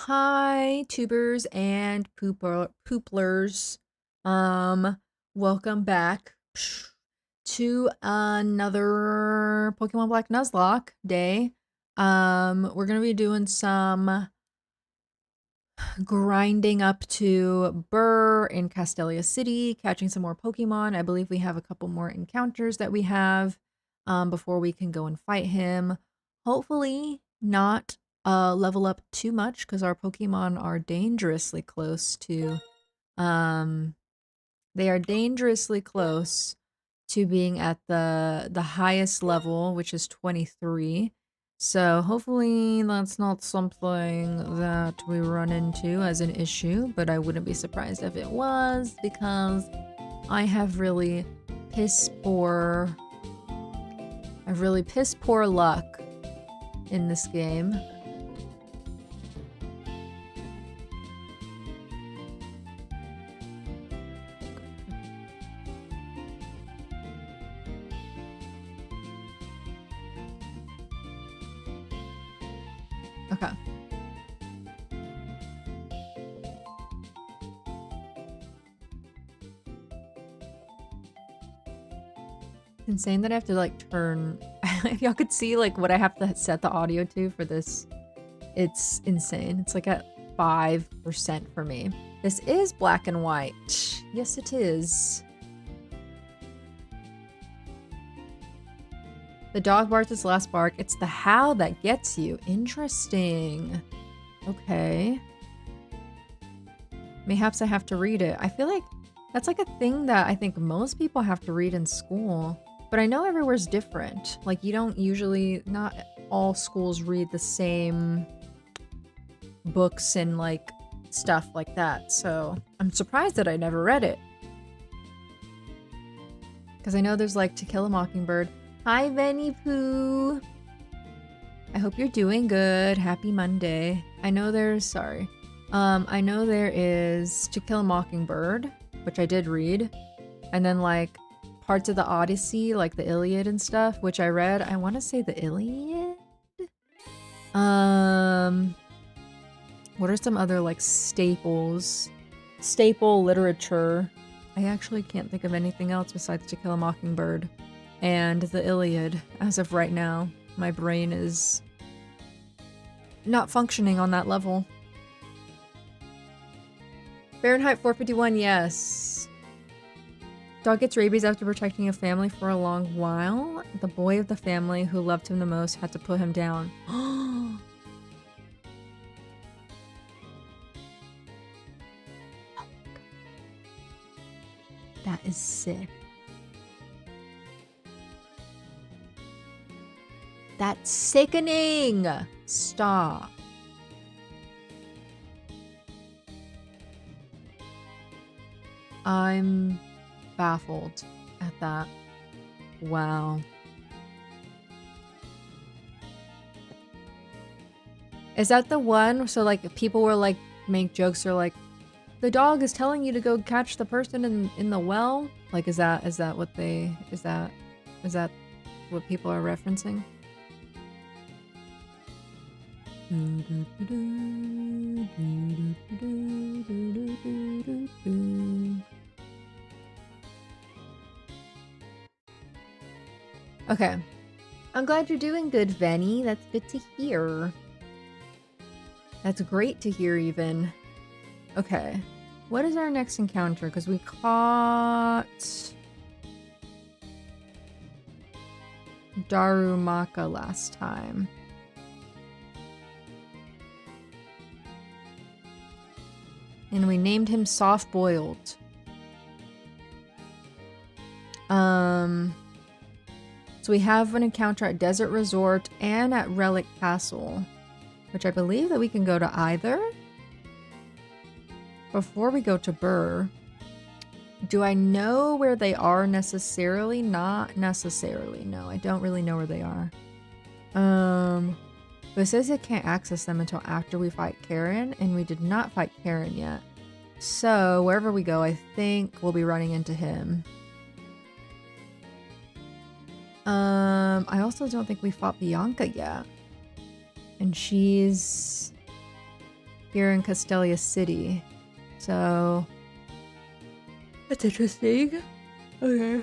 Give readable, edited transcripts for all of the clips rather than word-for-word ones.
Hi, tubers and pooplers. Um, Welcome back to another Pokemon Black Nuzlocke day. We're gonna be doing some grinding up to Burr in Castelia City, catching some more Pokemon. I believe we have a couple more encounters that we have before we can go and fight him. Hopefully not level up too much because our Pokemon are dangerously close to um they are dangerously close to being at the highest level, which is 23. So hopefully that's not something that we run into as an issue, but I wouldn't be surprised if it was because I have really piss poor luck in this game. Okay. Insane that I have to like turn if y'all could see like what I have to set the audio to for this. It's insane. It's like at 5% for me. This is black and white. Yes, it is. The dog barks its last bark. It's the howl that gets you. Interesting. Okay. Mayhaps I have to read it. I feel like that's like a thing that I think most people have to read in school. But I know everywhere's different. Like you don't usually, not all schools read the same books and like stuff like that. So I'm surprised that I never read it. Because I know there's like To Kill a Mockingbird. Hi, Venny Poo. I hope you're doing good. Happy Monday. I know there's, I know there is To Kill a Mockingbird, which I did read. And then like parts of the Odyssey, like the Iliad and stuff, which I read. I want to say the Iliad? What are some other like staples? Staple literature. I actually can't think of anything else besides To Kill a Mockingbird and the Iliad as of right now. My brain is not functioning on that level. Fahrenheit 451, yes. Dog gets rabies after protecting a family for a long while. The boy of the family who loved him the most had to put him down. That is sick. That's sickening! Stop. I'm baffled at that. Wow. Is that the one? So like people were like make jokes or like the dog is telling you to go catch the person in the well? Like is that what they is that what people are referencing? Okay. I'm glad you're doing good, Venny. That's good to hear. That's great to hear, even. Okay. What is our next encounter? Because we caught Darumaka last time. And we named him Soft Boiled. So we have an encounter at Desert Resort and at Relic Castle, which I believe that we can go to either. Before we go to Burr, do I know where they are necessarily? Not necessarily. No, I don't really know where they are. But it says I can't access them until after we fight Karen, and we did not fight Karen yet. So wherever we go, I think we'll be running into him. I also don't think we fought Bianca yet. And she's here in Castelia City. So that's interesting. Okay.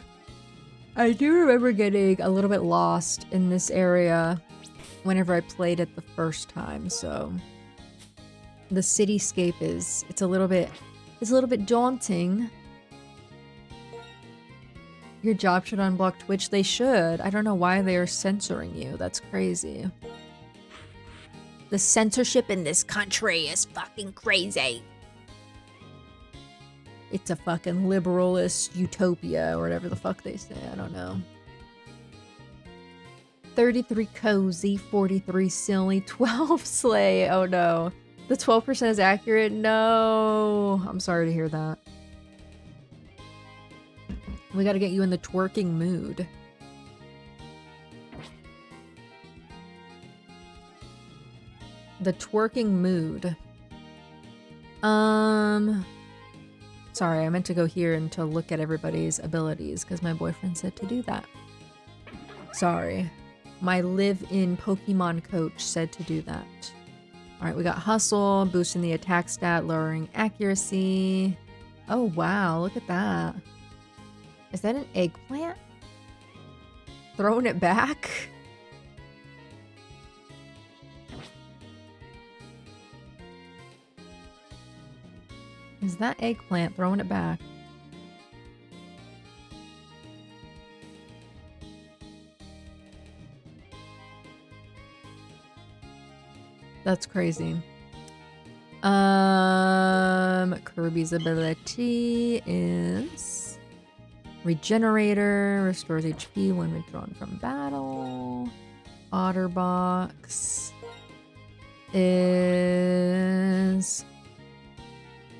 I do remember getting a little bit lost in this area whenever I played it the first time, so the cityscape it's a little bit daunting. Your job should unblock Twitch. They should. I don't know why they are censoring you. That's crazy. The censorship in this country is fucking crazy. It's a fucking liberalist utopia or whatever the fuck they say. I don't know. 33 cozy, 43 silly, 12 slay. Oh no. The 12% is accurate? No. I'm sorry to hear that. We gotta get you in the twerking mood. The twerking mood. Sorry, I meant to go here and to look at everybody's abilities because my boyfriend said to do that. Sorry. My live-in Pokemon coach said to do that. Alright, we got Hustle, boosting the attack stat, lowering accuracy. Oh wow, look at that. Is that an eggplant? Throwing it back? Is that eggplant throwing it back? That's crazy. Kirby's ability is Regenerator, restores HP when withdrawn from battle. Otterbox is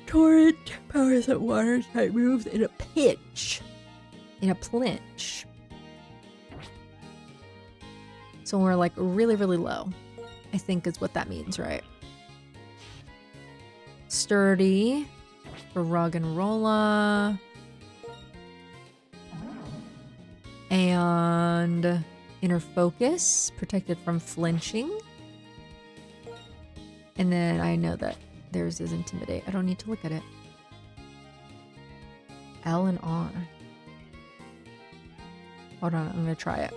Torrent, powers up water type moves in a pinch. In a plinch. So we're like really, really low. I think is what that means, right? Sturdy for Rug and Rolla. And Inner Focus, protected from flinching. And then I know that theirs is Intimidate. I don't need to look at it. L and R. Hold on, I'm gonna try it.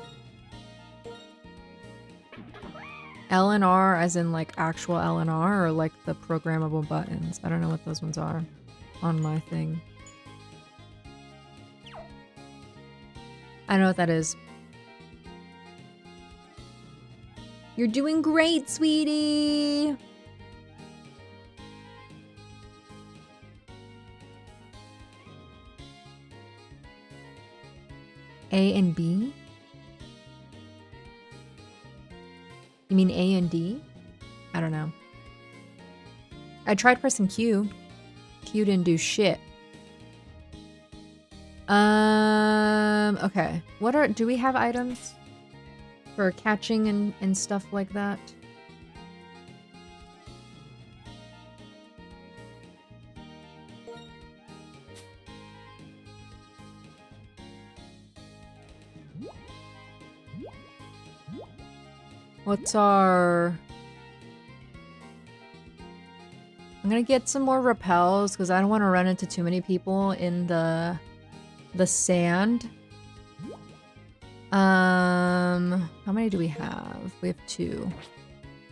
L and R as in like actual L and R or like the programmable buttons? I don't know what those ones are on my thing. I know what that is. You're doing great, sweetie! A and B? You mean A and D? I don't know. I tried pressing Q. Q didn't do shit. Okay. Do we have items for catching and stuff like that? What's our... I'm gonna get some more repels because I don't want to run into too many people in the sand. How many do we have? We have 2.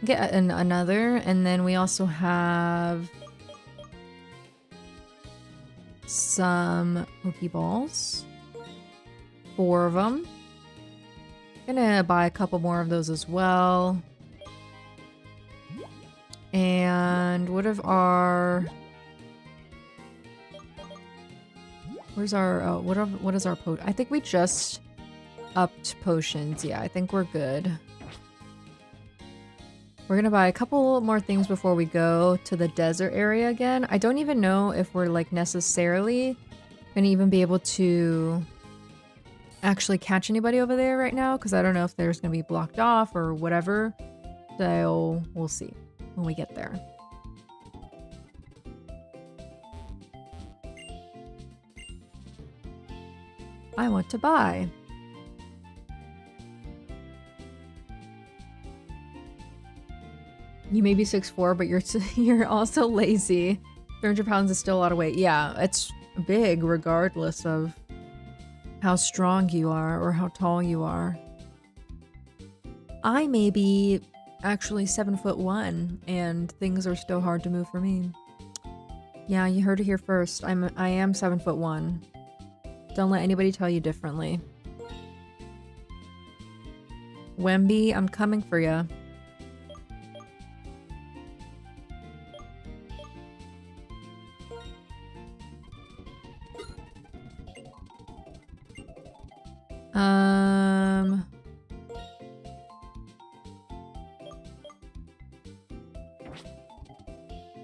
Get another, and then we also have some Pokeballs. 4 of them. Gonna buy a couple more of those as well. And what of our... Where's our... Oh, what is our potion? I think we just upped potions. Yeah, I think we're good. We're gonna buy a couple more things before we go to the desert area again. I don't even know if we're like necessarily gonna even be able to actually catch anybody over there right now because I don't know if there's gonna be blocked off or whatever. So we'll see when we get there. I want to buy. You may be 6'4", but you're also lazy. 300 pounds is still a lot of weight. Yeah, it's big regardless of how strong you are or how tall you are. I may be actually 7'1", and things are still hard to move for me. Yeah, you heard it here first. I am 7'1". Don't let anybody tell you differently. Wemby, I'm coming for ya.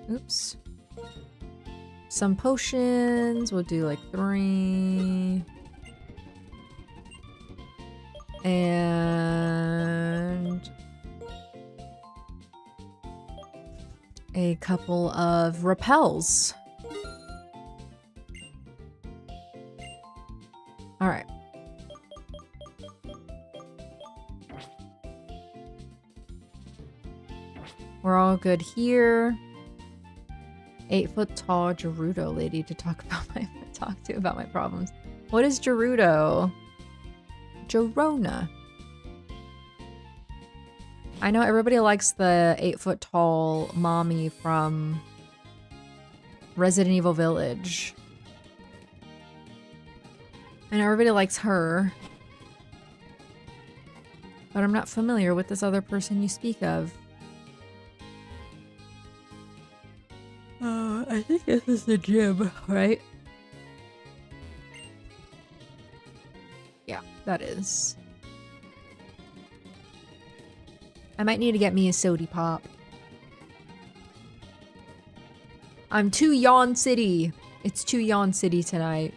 Oops. Some potions. We'll do like 3. And a couple of repels. All right. We're all good here. 8-foot tall Gerudo lady to talk to about my problems. What is Gerudo? Gerona. I know everybody likes the 8-foot tall mommy from Resident Evil Village. I know everybody likes her. But I'm not familiar with this other person you speak of. I think this is the gym, right? Yeah, that is. I might need to get me a sody pop. I'm too Yawn City. It's too Yawn City tonight.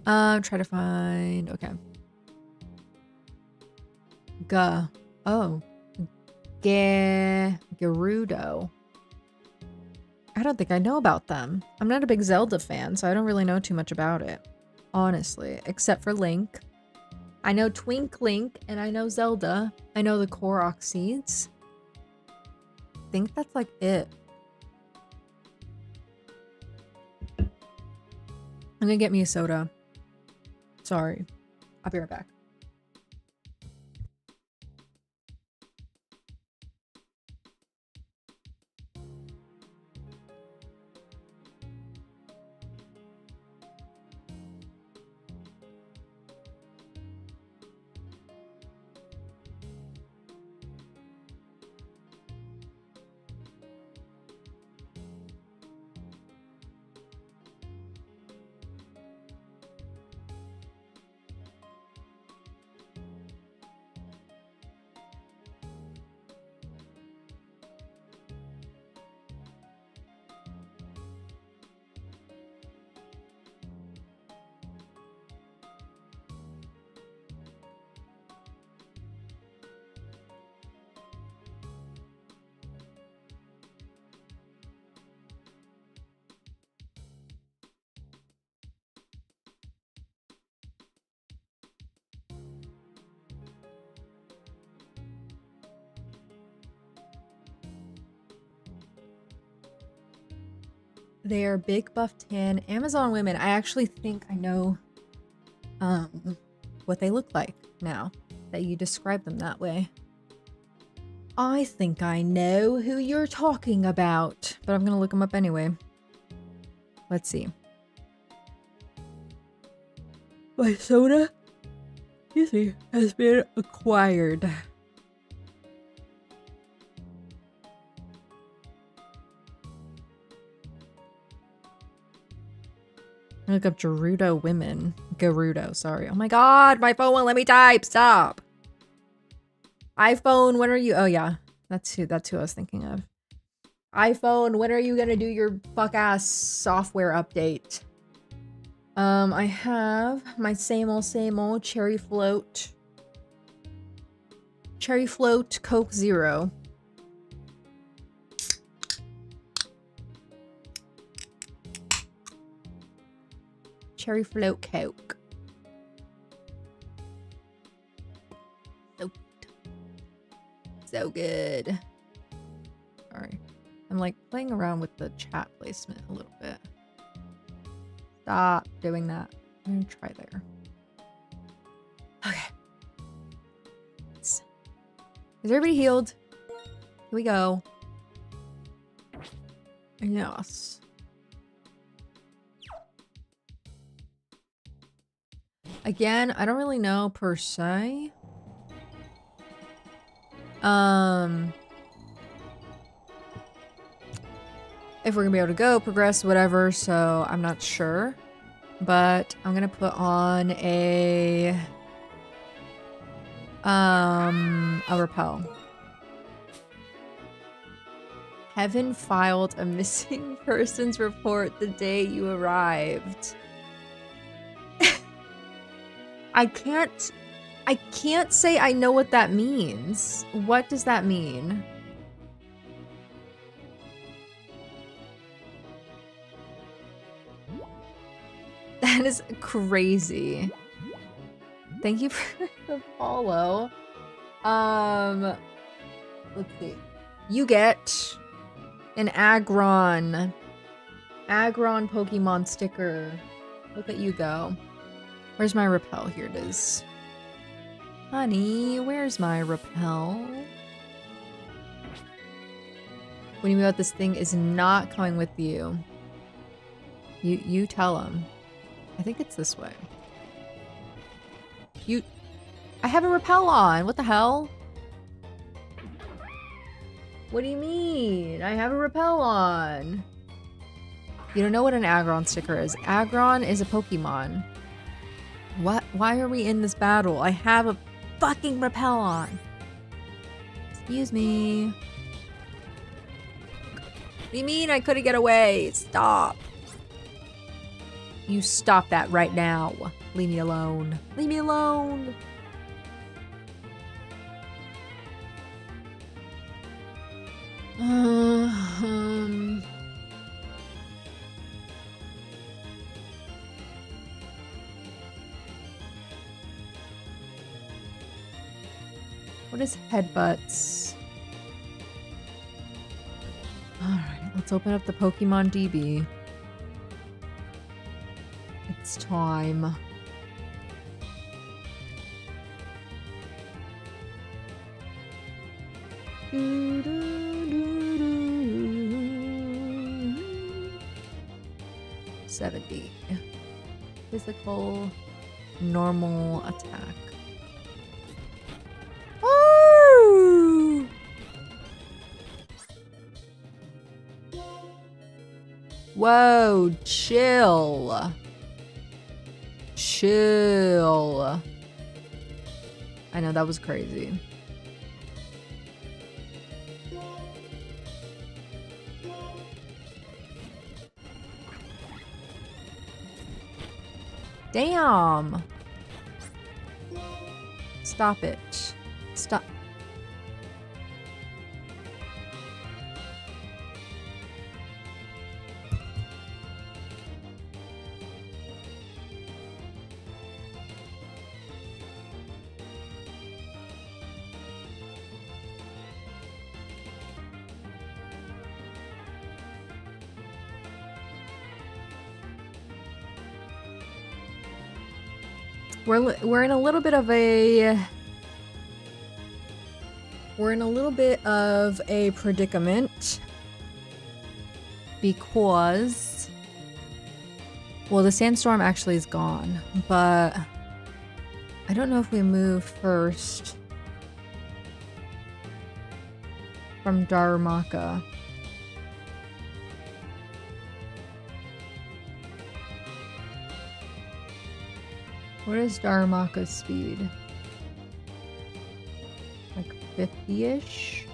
Try to find, okay. Gerudo. I don't think I know about them. I'm not a big Zelda fan, so I don't really know too much about it. Honestly, except for Link. I know Twink Link, and I know Zelda. I know the Korok seeds. I think that's like it. I'm gonna get me a soda. Sorry. I'll be right back. They're big buff tan Amazon women. I actually think I know what they look like now that you describe them that way. I think I know who you're talking about, but I'm gonna look them up anyway. Let's see. My soda, excuse me, has been acquired. Look up Gerudo women. Gerudo, sorry. Oh my god, my phone won't let me type. Stop. iPhone, when are you? Oh yeah, that's who I was thinking of. iPhone, when are you gonna do your fuck ass software update? I have my same old cherry float. Cherry float Coke Zero. cherry float Coke. So good. Sorry. I'm like playing around with the chat placement a little bit. Stop doing that. I'm gonna try there. Okay. Is everybody healed? Here we go. Yes. Again, I don't really know per se. If we're gonna be able to go, progress, whatever, so I'm not sure. But I'm gonna put on a repel. Heaven filed a missing persons report the day you arrived. I can't say I know what that means. What does that mean? That is crazy. Thank you for the follow. Let's see. You get an Aggron Pokemon sticker. Look at you go. Where's my repel? Here it is. Honey, where's my repel? What do you mean about this thing is not coming with you? You tell him. I think it's this way. I have a repel on. What the hell? What do you mean? I have a repel on. You don't know what an Aggron sticker is. Aggron is a Pokemon. What? Why are we in this battle? I have a fucking repel on. Excuse me. What do you mean I couldn't get away? Stop. You stop that right now. Leave me alone. Leave me alone. What is headbutts? Alright, let's open up the Pokemon DB. It's time. $70. Physical, normal attack. Woo! Whoa, chill. Chill. I know, that was crazy. Damn. Stop it. Stop. We're in a little bit of a predicament because, well, the sandstorm actually is gone, but I don't know if we move first from Darumaka. What is Darumaka's speed? Like 50-ish?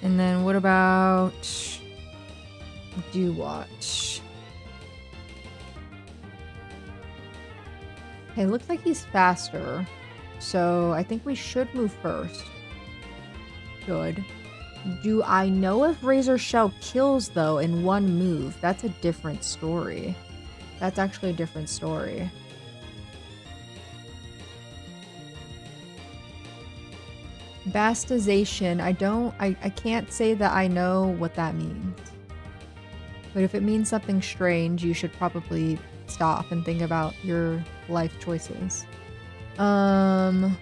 And then what about Dewatch? Okay, looks like he's faster. So I think we should move first. Good. Do I know if Razor Shell kills though in one move? That's a different story. That's actually a different story. Bastization. I can't say that I know what that means. But if it means something strange, you should probably stop and think about your life choices. What I want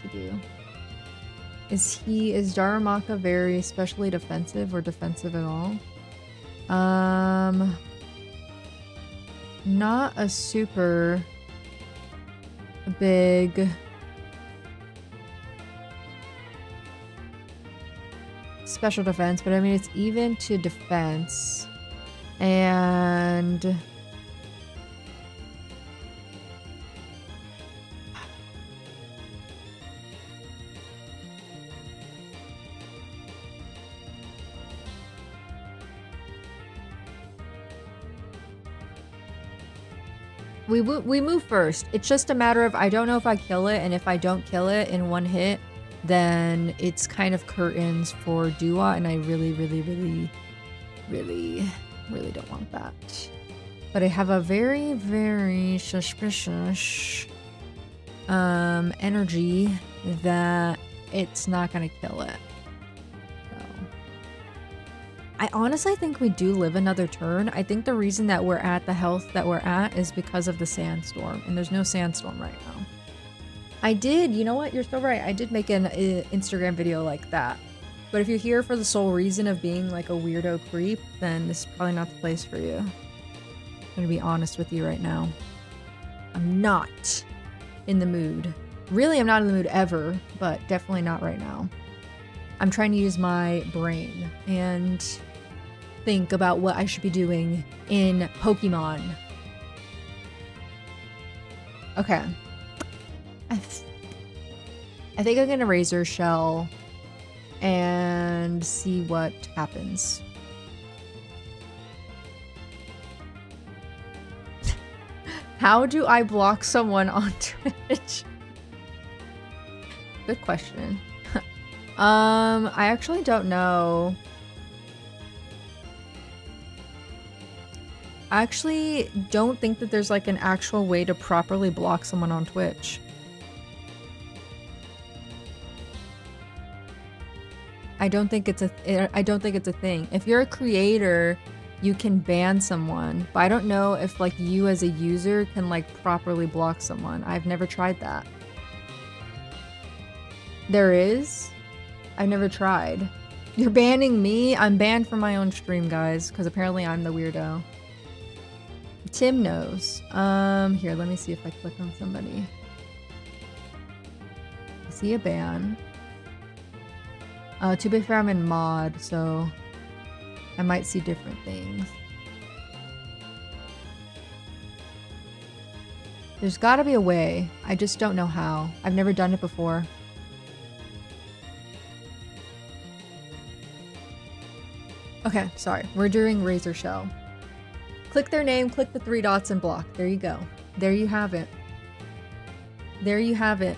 to do. Is Darumaka very especially defensive or defensive at all? Not a super big special defense, but I mean, it's even to defense. And we move first. It's just a matter of I don't know if I kill it, and if I don't kill it in one hit, then it's kind of curtains for Dua, and I really, really, really, really, really don't want that. But I have a very, very suspicious energy that it's not gonna kill it. I honestly think we do live another turn. I think the reason that we're at the health that we're at is because of the sandstorm, and there's no sandstorm right now. I did, you know what? You're so right. I did make an Instagram video like that. But if you're here for the sole reason of being like a weirdo creep, then this is probably not the place for you. I'm gonna be honest with you right now. I'm not in the mood. Really, I'm not in the mood ever, but definitely not right now. I'm trying to use my brain and think about what I should be doing in Pokemon. Okay. I think I'm gonna Razor Shell and see what happens. How do I block someone on Twitch? Good question. I actually don't know. I actually don't think that there's like an actual way to properly block someone on Twitch. I don't think it's a thing. If you're a creator, you can ban someone, but I don't know if like you as a user can like properly block someone. I've never tried that. There is? I've never tried. You're banning me? I'm banned from my own stream, guys, because apparently I'm the weirdo. Tim knows. Here, let me see if I click on somebody. I see a ban. To be fair, I'm in mod, so I might see different things. There's gotta be a way. I just don't know how. I've never done it before. Okay, sorry. We're doing Razor Shell. Click their name, click the 3 dots, and block. There you go. There you have it. There you have it.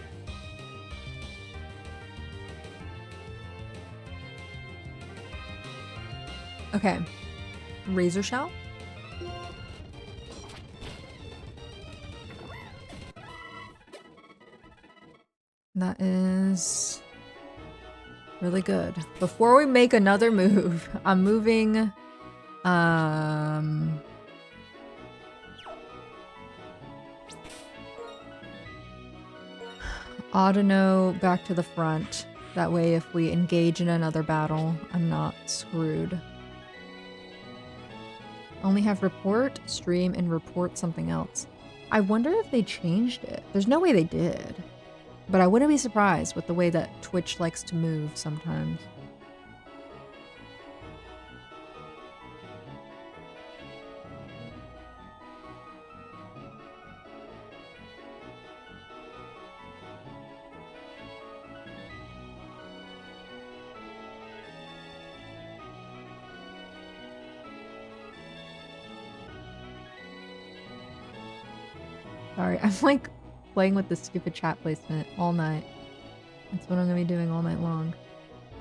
Okay. Razor Shell? That is really good. Before we make another move, I'm moving Audino back to the front. That way if we engage in another battle, I'm not screwed. Only have report, stream, and report something else. I wonder if they changed it. There's no way they did. But I wouldn't be surprised with the way that Twitch likes to move sometimes. Sorry, I'm like playing with this stupid chat placement all night. That's what I'm gonna be doing all night long.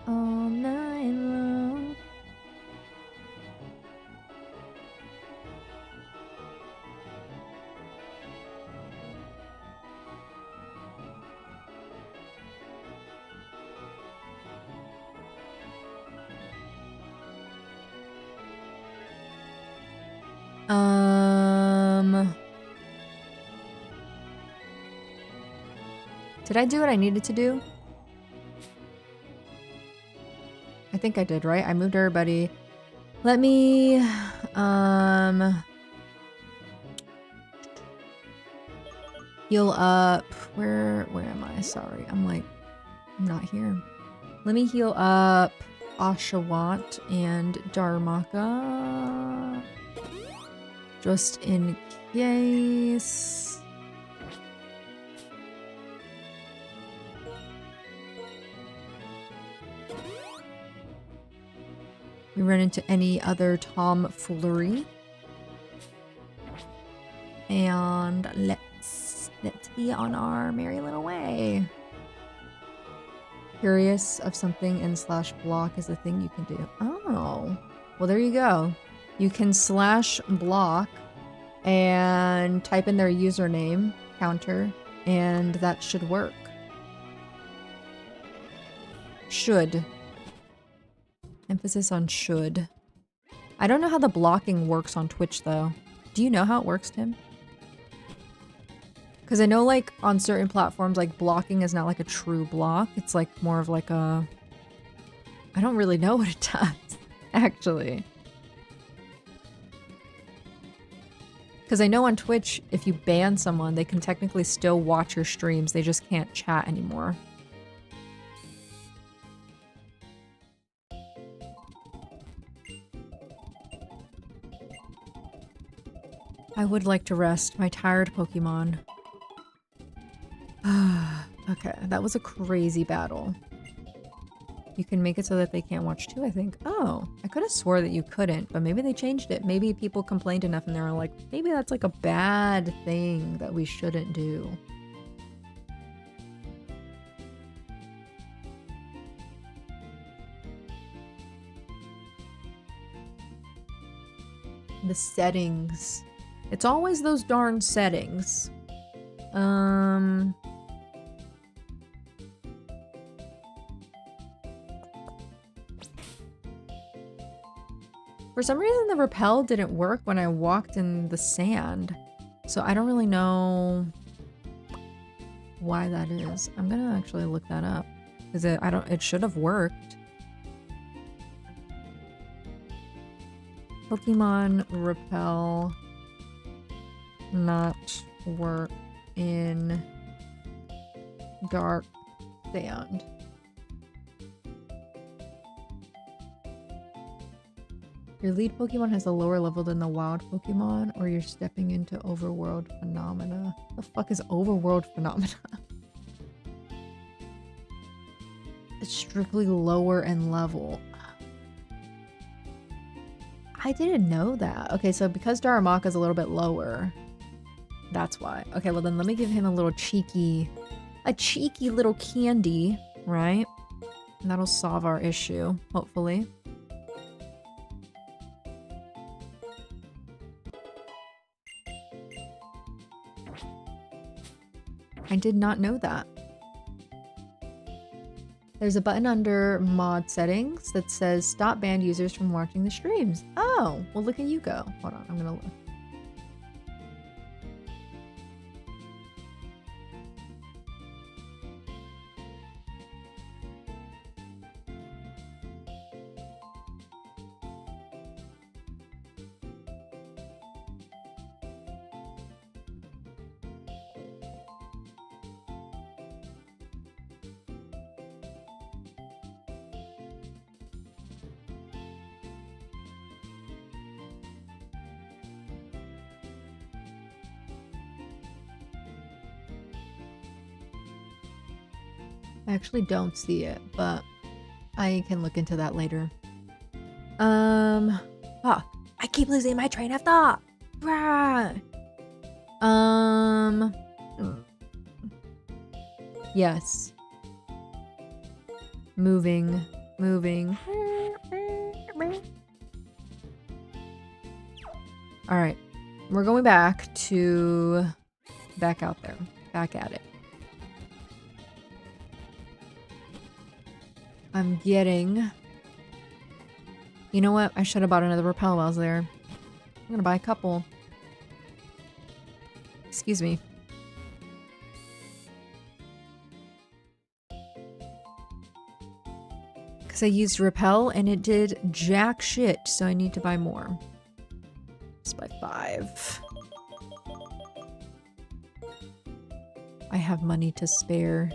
All night long. Did I do what I needed to do? I think I did, right? I moved everybody. Let me, heal up. Where am I? Sorry, I'm not here. Let me heal up Oshawott and Dharmaka. Just in case. We run into any other tomfoolery. And let's be on our merry little way. Curious of something and slash block is the thing you can do. Oh, well, there you go. You can slash block and type in their username counter, and that should work. Should. Emphasis on should. I don't know how the blocking works on Twitch, though. Do you know how it works, Tim? Because I know, like, on certain platforms, like, blocking is not, like, a true block. It's, like, more of, like, a... I don't really know what it does, actually. Because I know on Twitch, if you ban someone, they can technically still watch your streams. They just can't chat anymore. I would like to rest my tired Pokemon. Okay, that was a crazy battle. You can make it so that they can't watch too, I think. Oh, I could have swore that you couldn't, but maybe they changed it. Maybe people complained enough and they were like, maybe that's like a bad thing that we shouldn't do. The settings. It's always those darn settings. For some reason, the repel didn't work when I walked in the sand. So I don't really know why that is. I'm gonna actually look that up. Because it should have worked. Pokemon repel not work in dark sand. Your lead Pokemon has a lower level than the wild Pokemon, or you're stepping into overworld phenomena. The fuck is overworld phenomena? It's strictly lower in level. I didn't know that. Okay, so because Darumaka is a little bit lower, that's why. Okay, well then let me give him a cheeky little candy, right? And that'll solve our issue, hopefully. I did not know that. There's a button under mod settings that says stop banned users from watching the streams. Oh, well look at you go. Hold on, I'm gonna look. I actually don't see it, but I can look into that later. Fuck. I keep losing my train of thought. Rah! Yes. Moving. Alright. We're going back out there. Back at it. I'm getting... You know what? I should have bought another repel while I was there. gonna buy a couple. Excuse me. Because I used repel and it did jack shit, so I need to buy more. Just buy 5. I have money to spare.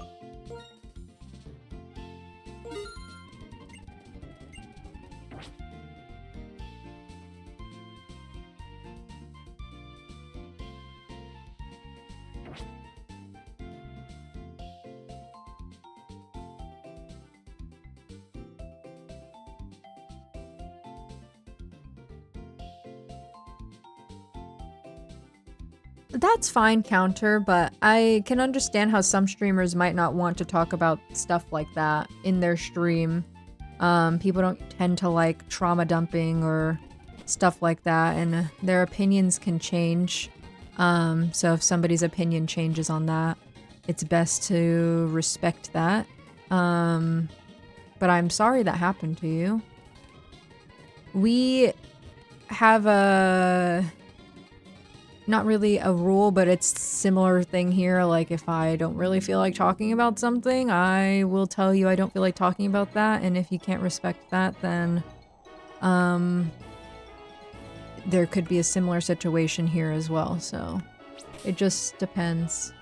That's fine, Counter, but I can understand how some streamers might not want to talk about stuff like that in their stream. People don't tend to like trauma dumping or stuff like that, and their opinions can change. So if somebody's opinion changes on that, it's best to respect that. But I'm sorry that happened to you. We have a... not really a rule, but it's a similar thing here. Like, if I don't really feel like talking about something, I will tell you I don't feel like talking about that, and if you can't respect that, then there could be a similar situation here as well, so it just depends.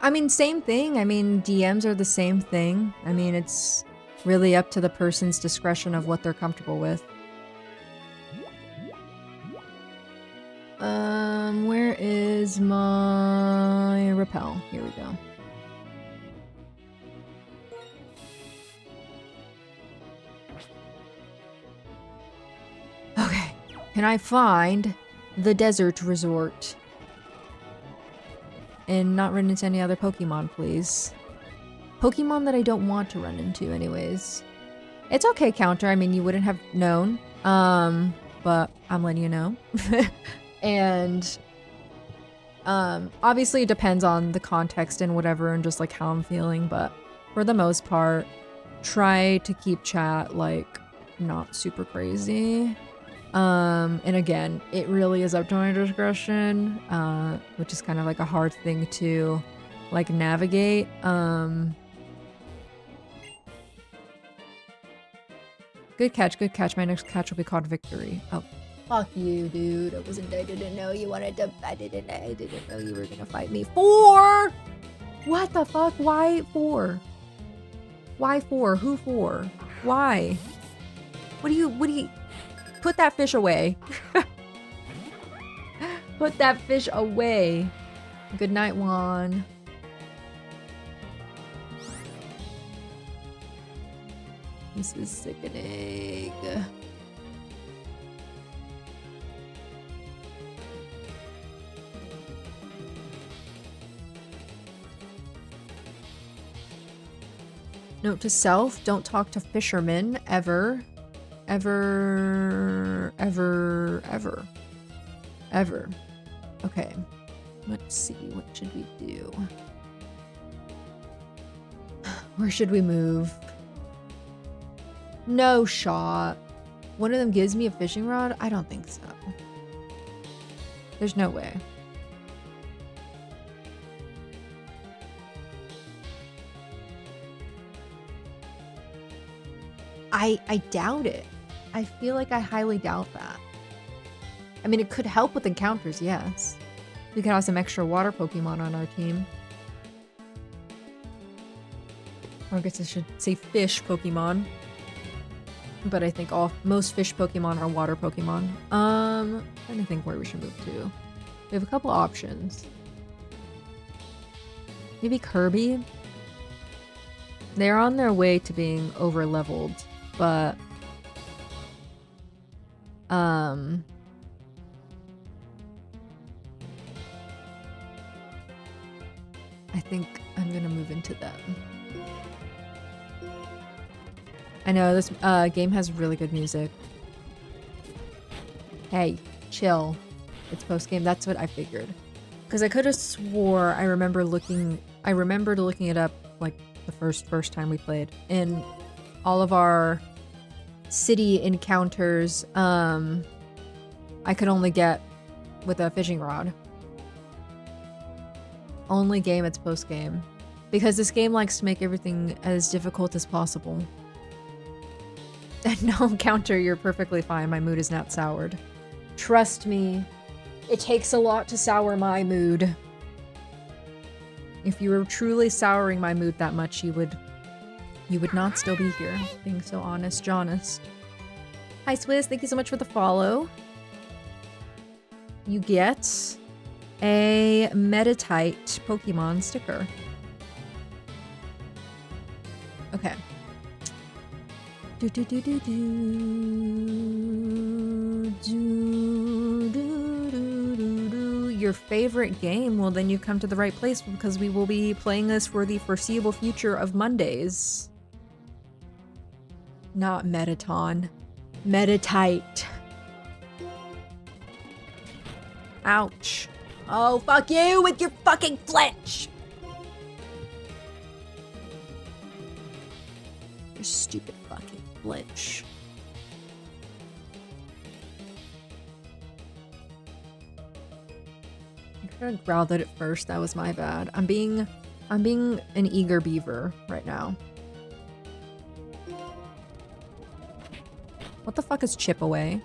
I mean, same thing. I mean, DMs are the same thing. I mean, it's really up to the person's discretion of what they're comfortable with. Where is my repel? Here we go. Okay. Can I find the desert resort? And not run into any other Pokemon, please. Pokemon that I don't want to run into anyways. It's okay, Counter. I mean, you wouldn't have known. But I'm letting you know. And obviously it depends on the context and whatever and just like how I'm feeling, but for the most part, try to keep chat like not super crazy. And again, it really is up to my discretion, which is kind of like a hard thing to like navigate. Good catch, good catch. My next catch will be called Victory. Oh, fuck you, dude. I didn't know you wanted to, I didn't know you were gonna fight me. 4? What the fuck? Why 4? Why 4? Who 4? Why? What do you, put that fish away. Put that fish away. Good night, Juan. This is sickening. Note to self, don't talk to fishermen ever. Ever. Okay. Let's see, what should we do? Where should we move? No shot. One of them gives me a fishing rod? I don't think so. There's no way. I doubt it. I feel like I highly doubt that. I mean, it could help with encounters, yes. We could have some extra water Pokemon on our team. Or I guess I should say fish Pokemon. But I think most fish Pokemon are water Pokemon. Trying to think where we should move to. We have a couple options. Maybe Kirby? They're on their way to being over-leveled, but... I think I'm gonna move into them. I know, this game has really good music. Hey, chill. It's post-game. That's what I figured. Because I could have swore I remembered looking it up like the first time we played. And all of our city encounters I could only get with a fishing rod. Only game it's post-game. Because this game likes to make everything as difficult as possible. No encounter, you're perfectly fine. My mood is not soured. Trust me, it takes a lot to sour my mood. If you were truly souring my mood that much, you would not still be here. Being so honest, honest. Hi Swiss, thank you so much for the follow. You get a Metatite Pokemon sticker. Okay. Your favorite game? Well, then you come to the right place because we will be playing this for the foreseeable future of Mondays. Not Metaton. Metatite. Ouch. Oh, fuck you with your fucking flinch! Your stupid fucking flinch. I could have growled at it first, that was my bad. I'm being an eager beaver right now. What the fuck is chip away?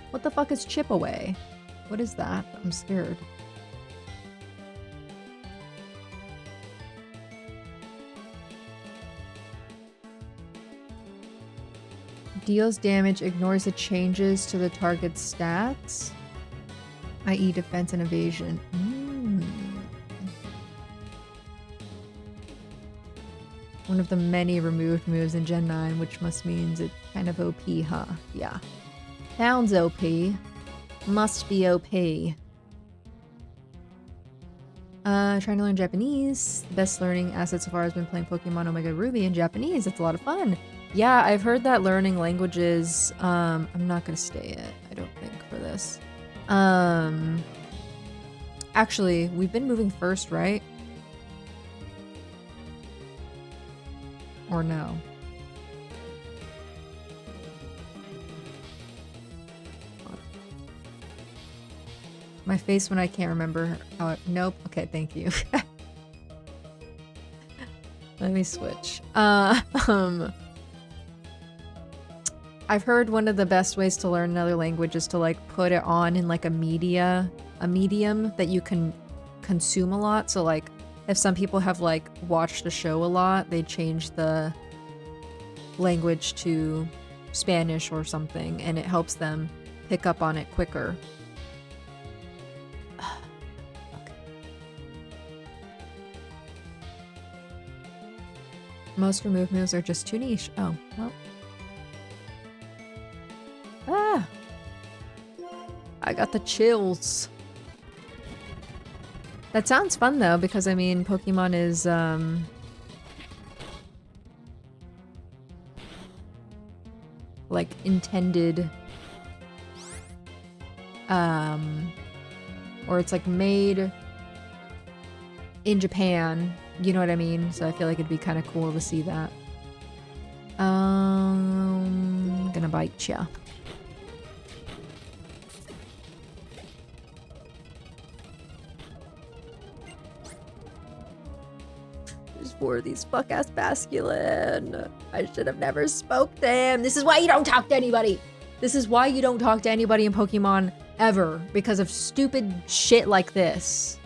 What the fuck is chip away? What is that? I'm scared. Deals damage, ignores the changes to the target's stats, i.e. defense and evasion. One of the many removed moves in Gen 9, which must means it's kind of OP, huh? Yeah. Sounds OP. Must be OP. Trying to learn Japanese. The best learning asset so far has been playing Pokemon Omega Ruby in Japanese. It's a lot of fun. Yeah, I've heard that learning languages, I'm not gonna stay it, I don't think, for this. Actually, we've been moving first, right? Or no? My face when I can't remember how nope. Okay, thank you. Let me switch. I've heard one of the best ways to learn another language is to like put it on in like a medium that you can consume a lot. So like if some people have like watched a show a lot, they change the language to Spanish or something and it helps them pick up on it quicker. Okay. Most removed moves are just too niche. Oh, well. Ah! I got the chills. That sounds fun though, because I mean, Pokemon is, like intended, or it's like made in Japan, you know what I mean? So I feel like it'd be kind of cool to see that. Gonna bite ya. For these fuck-ass masculine. I should have never spoke to him. This is why you don't talk to anybody. This is why you don't talk to anybody in Pokemon ever. Because of stupid shit like this.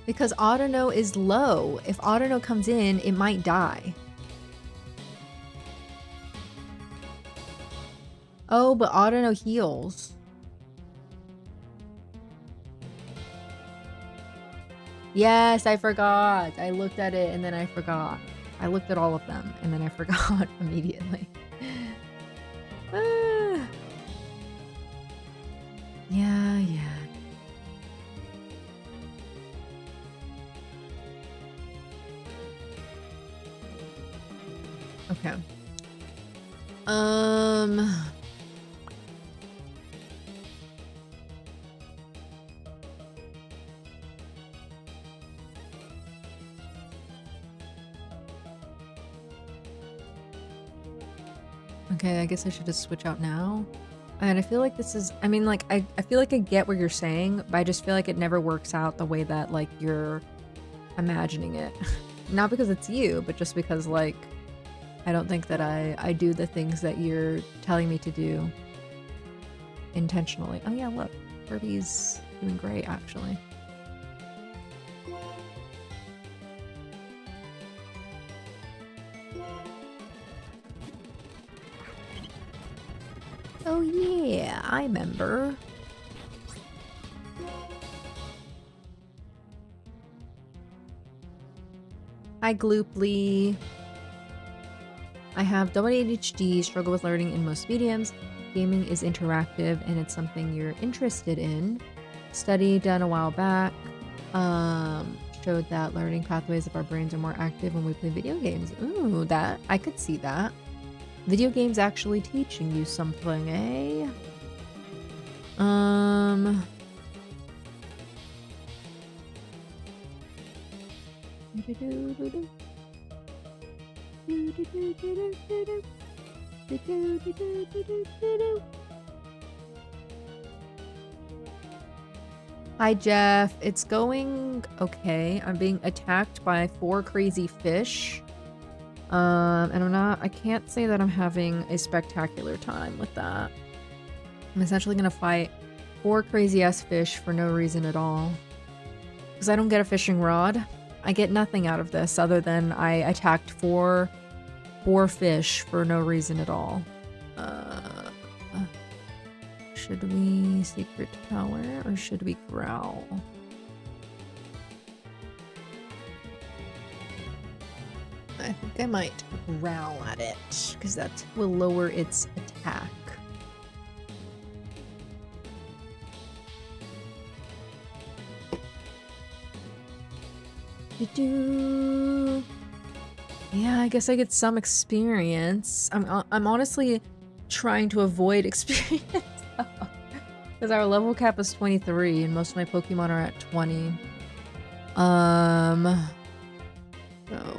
Because Autono is low. If Autono comes in, it might die. Oh, but Autono heals. Yes, I forgot. I looked at it and then I forgot. I looked at all of them and then I forgot immediately. Yeah. Okay. Um... Okay, I guess I should just switch out now. And I feel like this is, I mean, like, I feel like I get what you're saying, but I just feel like it never works out the way that, like, you're imagining it. Not because it's you, but just because, like, I don't think that I do the things that you're telling me to do intentionally. Oh yeah, look, Kirby's doing great, actually. Oh yeah, I remember. Hi, Glooply. I have double ADHD, struggle with learning in most mediums. Gaming is interactive and it's something you're interested in. Study done a while back showed that learning pathways of our brains are more active when we play video games. Ooh, that I could see that. Video games actually teaching you something, eh? Hi, Jeff. It's going okay. I'm being attacked by 4 crazy fish. And I can't say that I'm having a spectacular time with that. I'm essentially gonna fight 4 crazy-ass fish for no reason at all. Because I don't get a fishing rod. I get nothing out of this other than I attacked 4 fish for no reason at all. Should we secret power or should we growl? I think I might growl at it because that will lower its attack. Yeah, I guess I get some experience. I'm honestly trying to avoid experience because our level cap is 23 and most of my Pokemon are at 20. So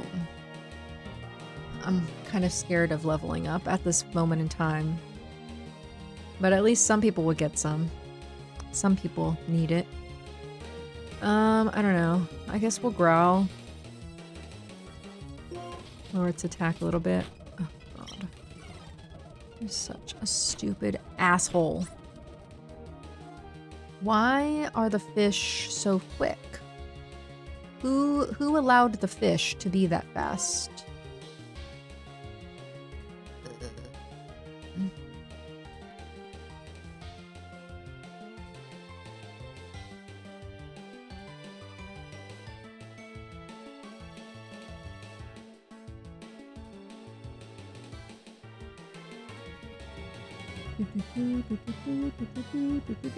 I'm kind of scared of leveling up at this moment in time. But at least some people would get some. Some people need it. I don't know. I guess we'll growl. Lower its attack a little bit. Oh god. You're such a stupid asshole. Why are the fish so quick? Who allowed the fish to be that fast?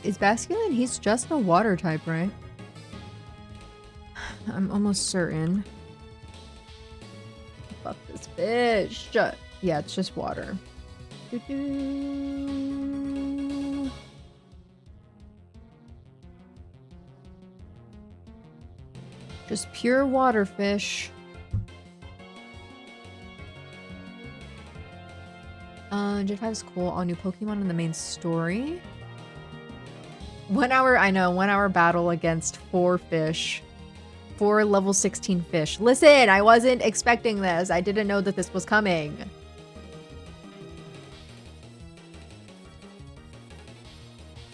Is Basculin? He's just a water type, right? I'm almost certain. Fuck this fish. Yeah, it's just water. Just pure water fish. Gen 5 is cool. All new Pokemon in the main story. 1 hour, I know, 1 hour battle against 4 fish. 4 level 16 fish. Listen, I wasn't expecting this. I didn't know that this was coming.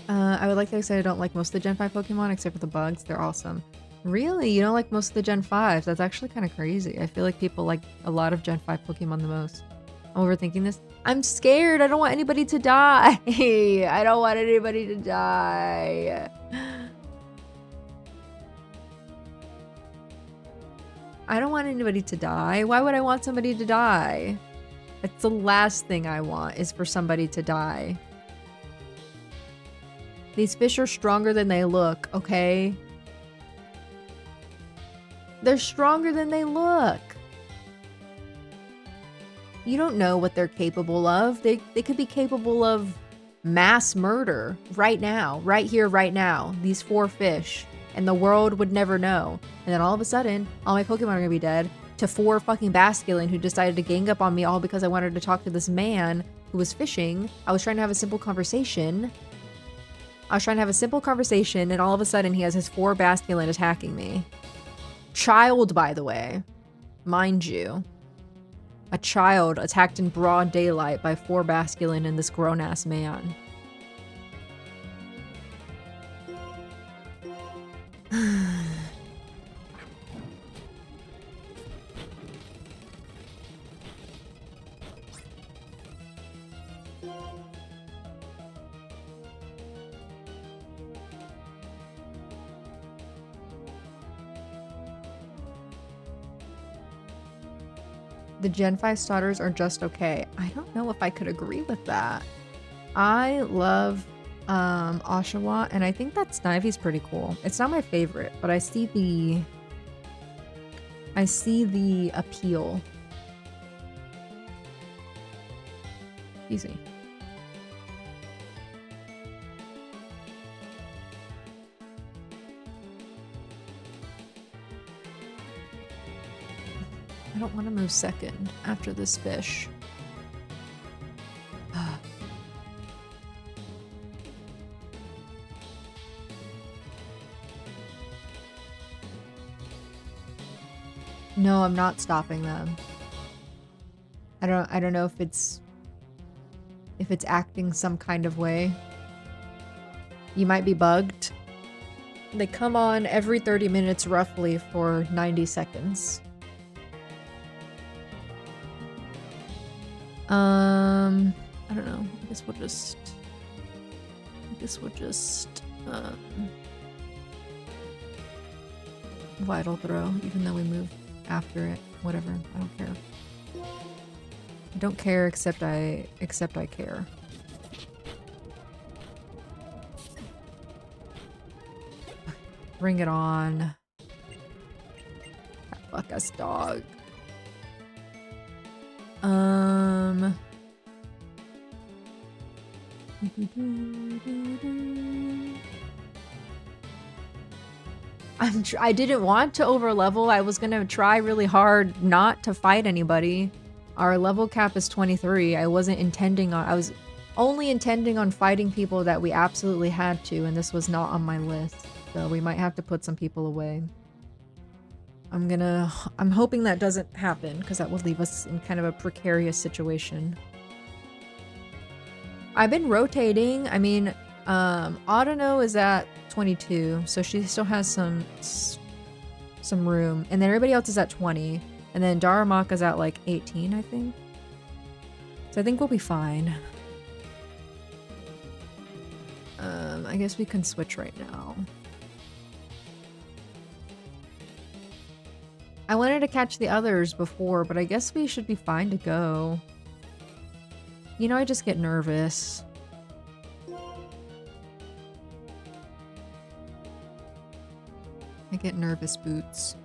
I would like to say I don't like most of the Gen 5 Pokemon except for the bugs. They're awesome. Really? You don't like most of the Gen 5s? That's actually kind of crazy. I feel like people like a lot of Gen 5 Pokemon the most. I'm overthinking this. I'm scared. I don't want anybody to die. I don't want anybody to die. I don't want anybody to die. Why would I want somebody to die? It's the last thing I want is for somebody to die. These fish are stronger than they look, okay? They're stronger than they look. You don't know what they're capable of. They could be capable of mass murder right now, right here, right now. These 4 fish. And the world would never know. And then all of a sudden, all my Pokemon are gonna be dead to 4 fucking Basculin who decided to gang up on me all because I wanted to talk to this man who was fishing. I was trying to have a simple conversation. And all of a sudden he has his 4 Basculin attacking me. Child, by the way. Mind you. A child attacked in broad daylight by 4 Basculin and this grown-ass man. The Gen 5 starters are just okay. I don't know if I could agree with that. I love Oshawa, and I think that Snivy's pretty cool. It's not my favorite, but I see the appeal. Excuse me. I don't want to move second after this fish. No, I'm not stopping them. I don't know if it's acting some kind of way. You might be bugged. They come on every 30 minutes roughly for 90 seconds. I don't know. I guess we'll just Vital Throw, even though we move after it. Whatever. I don't care. I don't care except I care. Bring it on. Fuck us, dog. I didn't want to overlevel. I was gonna try really hard not to fight anybody. Our level cap is 23. I was only intending on fighting people that we absolutely had to, and this was not on my list. So we might have to put some people away. I'm hoping that doesn't happen, because that will leave us in kind of a precarious situation. I've been rotating. I mean, Audino is at 22, so she still has some room. And then everybody else is at 20. And then Daramaka's at like 18, I think. So I think we'll be fine. I guess we can switch right now. I wanted to catch the others before, but I guess we should be fine to go. You know, I just get nervous. I get nervous, Boots.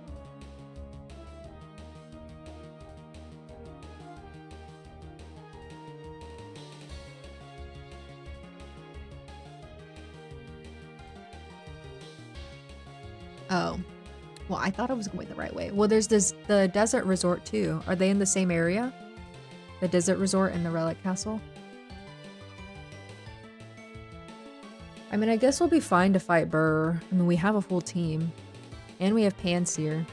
Oh. Well, I thought I was going the right way. Well, there's the desert resort too. Are they in the same area? The desert resort and the relic castle? I mean, I guess we'll be fine to fight Burgh. I mean, we have a full team. And we have Panseer.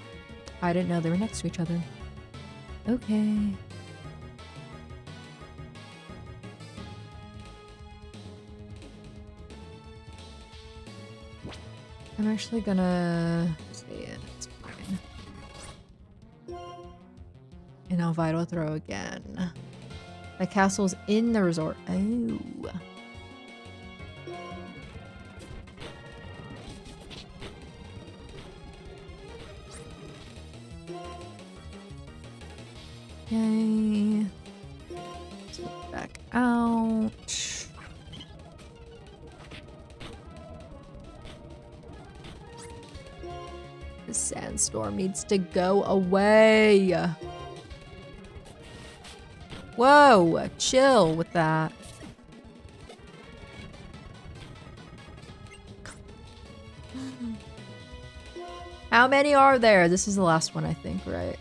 I didn't know they were next to each other. Okay. I'm actually gonna stay in. It's fine. And I'll Vital Throw again. The castle's in the resort. Oh. Okay. Let's get back out. The sandstorm needs to go away. Whoa, chill with that. How many are there? This is the last one, I think, right?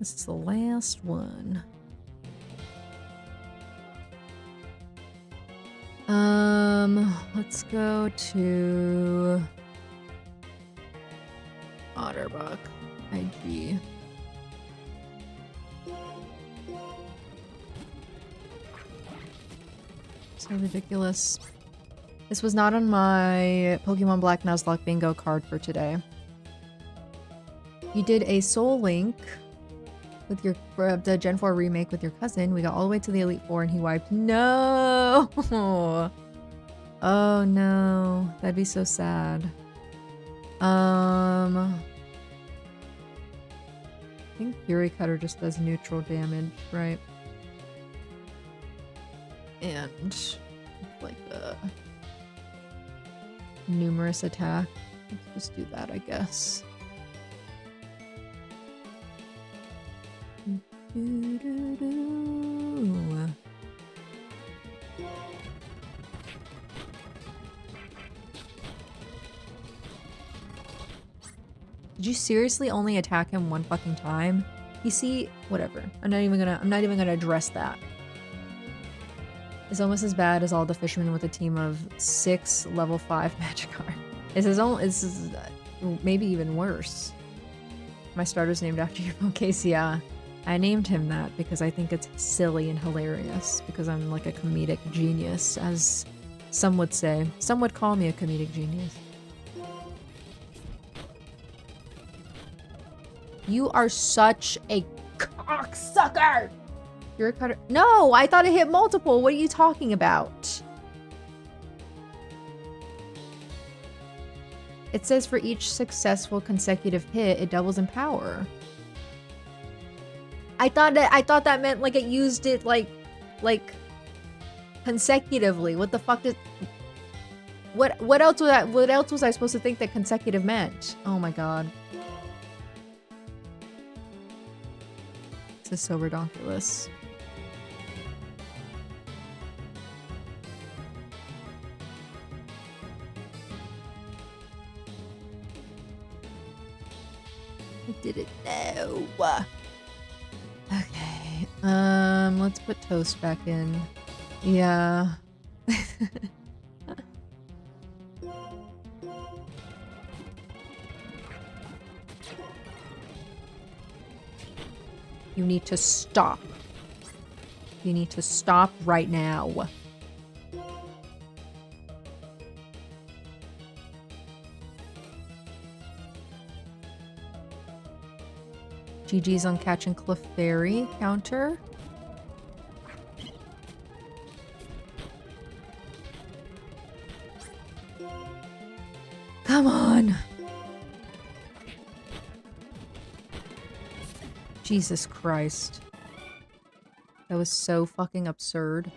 This is the last one. Let's go to Otterbuck IG. So ridiculous. This was not on my Pokemon Black Nuzlocke bingo card for today. You did a Soul Link with your the Gen 4 remake with your cousin. We got all the way to the Elite Four and he wiped. No! Oh no. That'd be so sad. I think Fury Cutter just does neutral damage, right? And like a numerous attack. Let's just do that, I guess. Did you seriously only attack him one fucking time? You see, whatever. I'm not even gonna address that. It's almost as bad as all the fishermen with a team of 6 level 5 Magikarp. It's maybe even worse. My starter's named after your Pokés, yeah. I named him that because I think it's silly and hilarious, because I'm like a comedic genius, as some would say. Some would call me a comedic genius. You are such a cocksucker! You're a cutter. No, I thought it hit multiple. What are you talking about? It says for each successful consecutive hit, it doubles in power. I thought that meant like it used it like consecutively. What the fuck did? What else was I supposed to think that consecutive meant? Oh my god. This is so redonkulous. I didn't know. Okay. Let's put Toast back in. Yeah. You need to stop. You need to stop right now. GG's on catching Clefairy counter. Come on. Jesus Christ. That was so fucking absurd.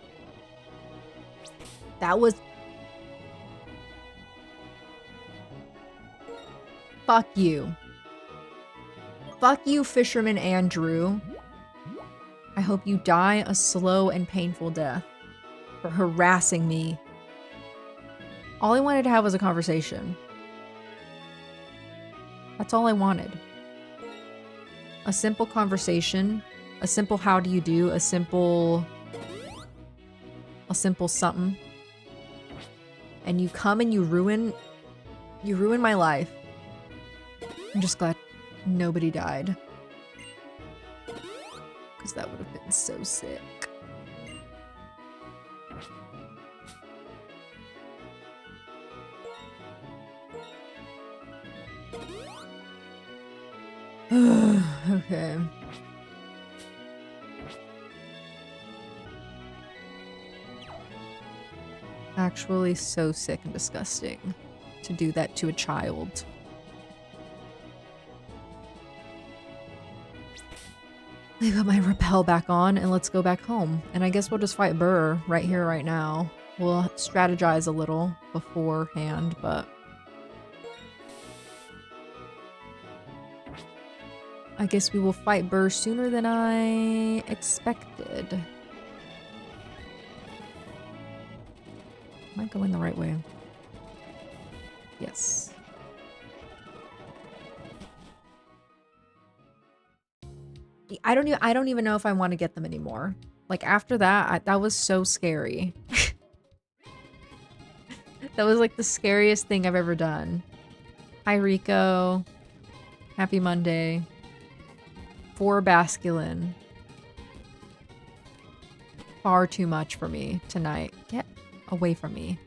That was... Fuck you. Fuck you, Fisherman Andrew. I hope you die a slow and painful death for harassing me. All I wanted to have was a conversation. That's all I wanted. A simple conversation, a simple how do you do, a simple something. And you come and you ruin my life. I'm just glad nobody died. Because that would have been so sick. Okay. Actually so sick and disgusting to do that to a child. I got my rappel back on and let's go back home. And I guess we'll just fight Burr right here, right now. We'll strategize a little beforehand, but... I guess we will fight Burgh sooner than I expected. Am I going the right way? Yes. I don't even know if I want to get them anymore. Like after that, that was so scary. That was like the scariest thing I've ever done. Hi Rico. Happy Monday. 4 Basculin. Far too much for me tonight. Get away from me.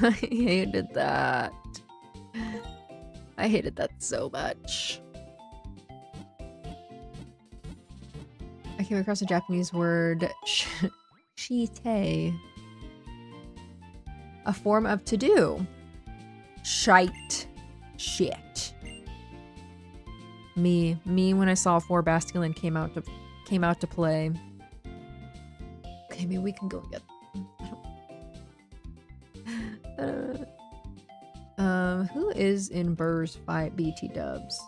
I hated that. I hated that so much. I came across a Japanese word, shite. A form of to do. Shite. Shit. Me when I saw 4 Basculin came out to play. Okay, maybe we can go and get who is in Burr's fight BT dubs?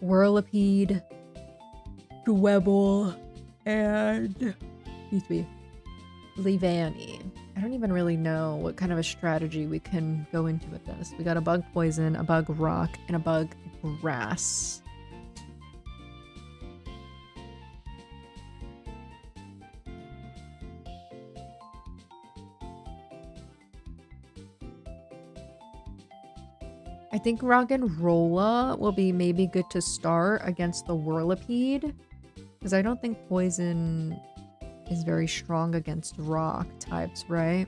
Whirlipede, Dwebble, and Levani. I don't even really know what kind of a strategy we can go into with this. We got a bug poison, a bug rock, and a bug grass. I think Roggenrola will be maybe good to start against the Whirlipede, because I don't think poison is very strong against rock types, right?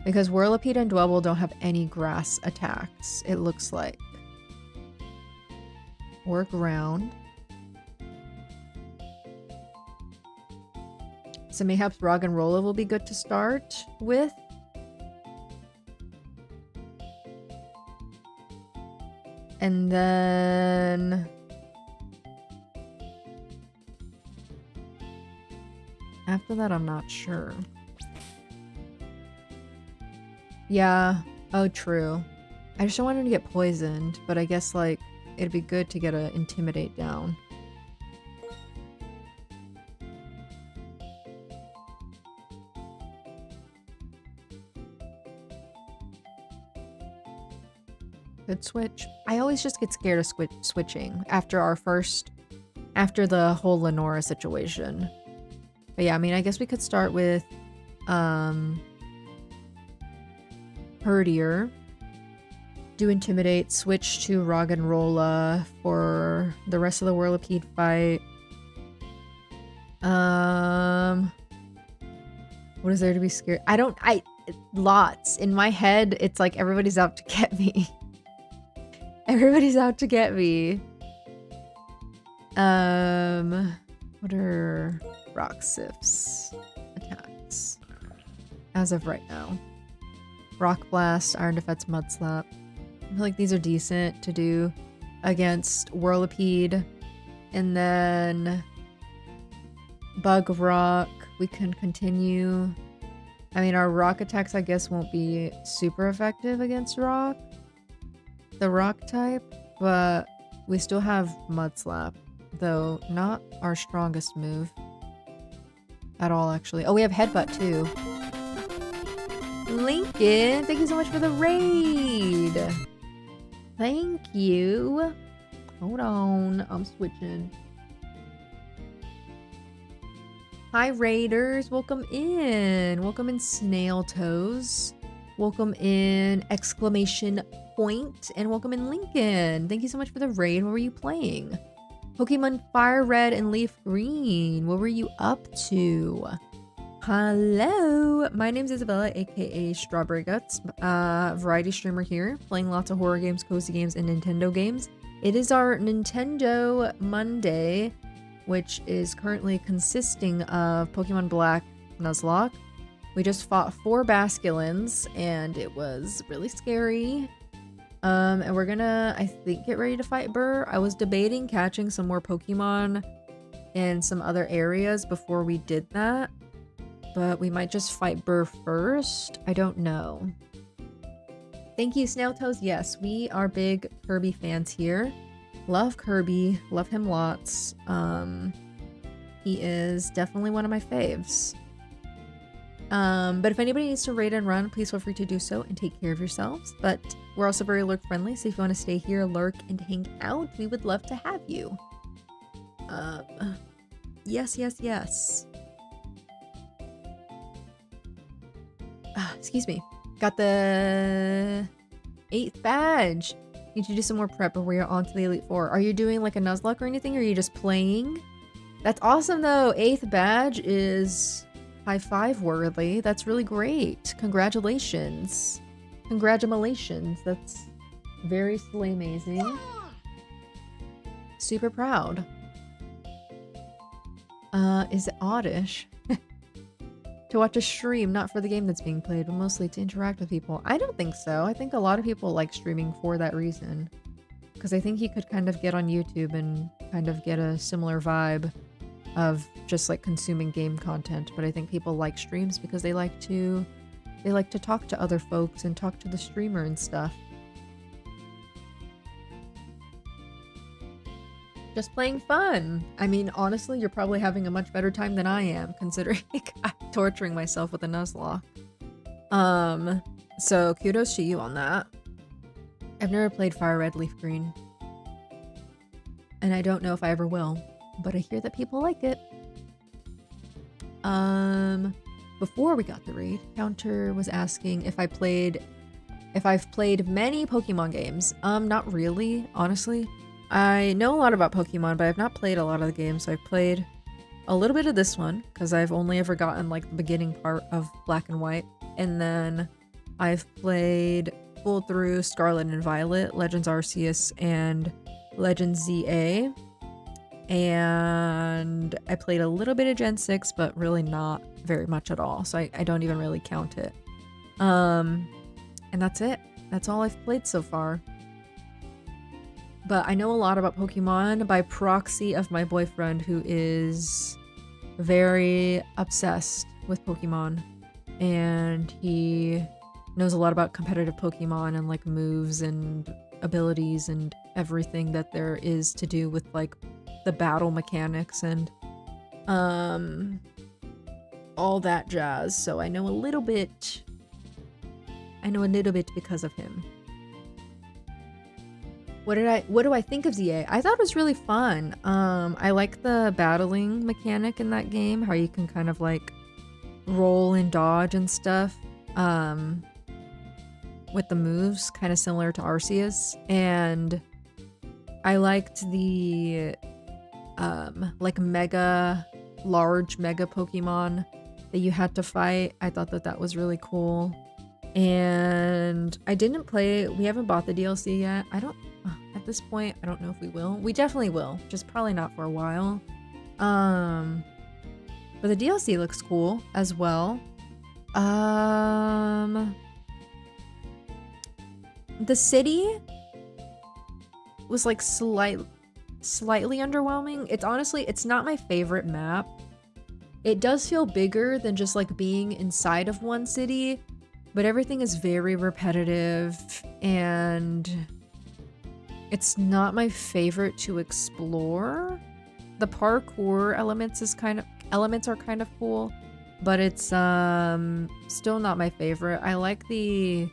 Because Whirlipede and Dwebble don't have any grass attacks, it looks like. Or ground. So mayhaps Roggenrola will be good to start with. And then after that, I'm not sure. Yeah. Oh, true. I just don't want him to get poisoned, but I guess like it'd be good to get a intimidate down. Good switch. I always just get scared of switching after the whole Lenora situation. But yeah, I mean, I guess we could start with Herdier. Do intimidate, switch to Roggenrola for the rest of the Whirlipede fight. What is there to be scared? Lots. In my head, it's like everybody's out to get me. Everybody's out to get me. What are Roxif's attacks as of right now? Rock Blast, Iron Defense, Mud Slap. I feel like these are decent to do against Whirlipede. And then Bug Rock, we can continue. I mean, our rock attacks, I guess, won't be super effective against rock. The rock type, but we still have Mud Slap, though not our strongest move at all, actually. Oh, we have Headbutt, too. Lincoln, thank you so much for the raid. Thank you. Hold on, I'm switching. Hi, raiders. Welcome in. Welcome in, Snail Toes. Welcome in, exclamation point. And welcome in, Lincoln. Thank you so much for the raid. What were you playing? Pokemon Fire Red and Leaf Green. What were you up to? Hello. My name's Isabella, aka Strawberry Guts. Variety streamer here. Playing lots of horror games, cozy games, and Nintendo games. It is our Nintendo Monday, which is currently consisting of Pokemon Black Nuzlocke. We just fought 4 Basculins, and it was really scary. And we're gonna, I think, get ready to fight Burr. I was debating catching some more Pokemon in some other areas before we did that, but we might just fight Burr first. I don't know. Thank you, Snail Toes. Yes, we are big Kirby fans here. Love Kirby, love him lots. He is definitely one of my faves. But if anybody needs to raid and run, please feel free to do so and take care of yourselves. But we're also very lurk friendly, so if you want to stay here, lurk, and hang out, we would love to have you. Yes. Excuse me. Got the 8th badge. Need to do some more prep before you're on to the Elite Four. Are you doing like a Nuzlocke or anything, or are you just playing? That's awesome though. 8th badge is high five worthy. That's really great. Congratulations. Congratulations. That's very slay amazing. Super proud. Is it oddish? To watch a stream, not for the game that's being played, but mostly to interact with people. I don't think so. I think a lot of people like streaming for that reason. Because I think you could kind of get on YouTube and kind of get a similar vibe of just like consuming game content. But I think people like streams because they like to talk to other folks and talk to the streamer and stuff. Just playing fun. I mean, honestly, you're probably having a much better time than I am, considering I'm torturing myself with a Nuzlocke. So kudos to you on that. I've never played Fire Red Leaf Green. And I don't know if I ever will, but I hear that people like it. Before we got the raid, Counter was asking if I've played many Pokemon games. Not really, honestly. I know a lot about Pokemon, but I've not played a lot of the games. So I've played a little bit of this one, because I've only ever gotten like the beginning part of Black and White. And then I've played full through Scarlet and Violet, Legends Arceus, and Legends ZA. And I played a little bit of Gen 6, but really not very much at all. So I don't even really count it. And that's it. That's all I've played so far. But I know a lot about Pokemon by proxy of my boyfriend, who is very obsessed with Pokemon. And he knows a lot about competitive Pokemon and like moves and abilities and everything that there is to do with like the battle mechanics and all that jazz. So I know a little bit because of him. What do I think of ZA? I thought it was really fun. I like the battling mechanic in that game, how you can kind of like roll and dodge and stuff. With the moves, kind of similar to Arceus. And I liked the like large mega Pokemon that you had to fight. I thought that was really cool. And we haven't bought the DLC yet. At this point, I don't know if we will. We definitely will, just probably not for a while. But the DLC looks cool as well. The city was like slightly underwhelming. It's not my favorite map. It does feel bigger than just like being inside of one city, but everything is very repetitive and it's not my favorite to explore. The parkour elements are kind of cool, but it's still not my favorite. I like the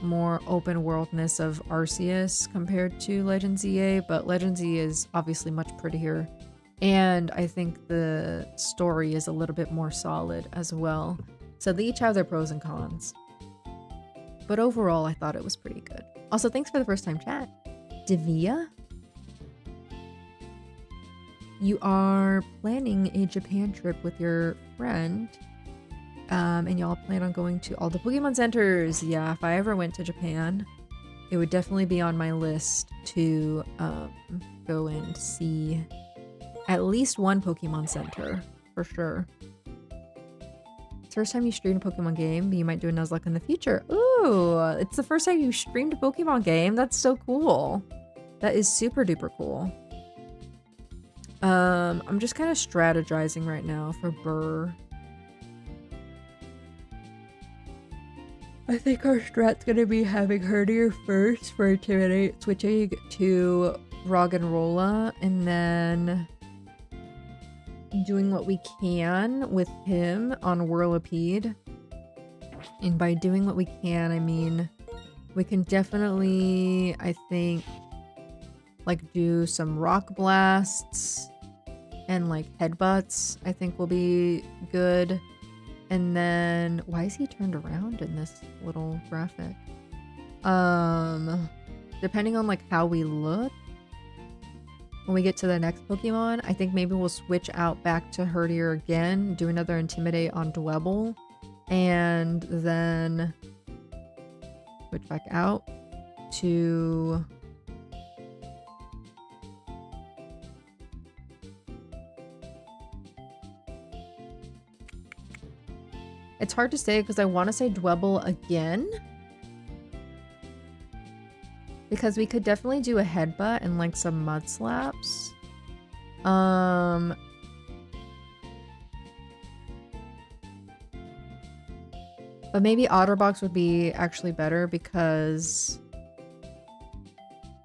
more open worldness of Arceus compared to Legends ZA, but Legends ZA is obviously much prettier. And I think the story is a little bit more solid as well. So they each have their pros and cons. But overall, I thought it was pretty good. Also, thanks for the first time chat. Divya? You are planning a Japan trip with your friend. And y'all plan on going to all the Pokemon centers. Yeah, if I ever went to Japan, it would definitely be on my list to go and see at least one Pokemon center, for sure. It's the first time you streamed a Pokemon game, but you might do a Nuzlocke in the future. Ooh, it's the first time you streamed a Pokemon game. That's so cool. That is super duper cool. I'm just kind of strategizing right now for Burr. I think our strat's gonna be having Herdier first for Intimidate, switching to Roggenrola, and then doing what we can with him on Whirlipede. And by doing what we can, I mean we can definitely, I think, like do some rock blasts and like headbutts, I think will be good. And then why is he turned around in this little graphic? Depending on like how we look when we get to the next Pokemon, I think maybe we'll switch out back to Herdier again, do another Intimidate on Dwebble, and then switch back out to it's hard to say because I want to say Dwebble again. Because we could definitely do a headbutt and like some mud slaps. But maybe Otterbox would be actually better because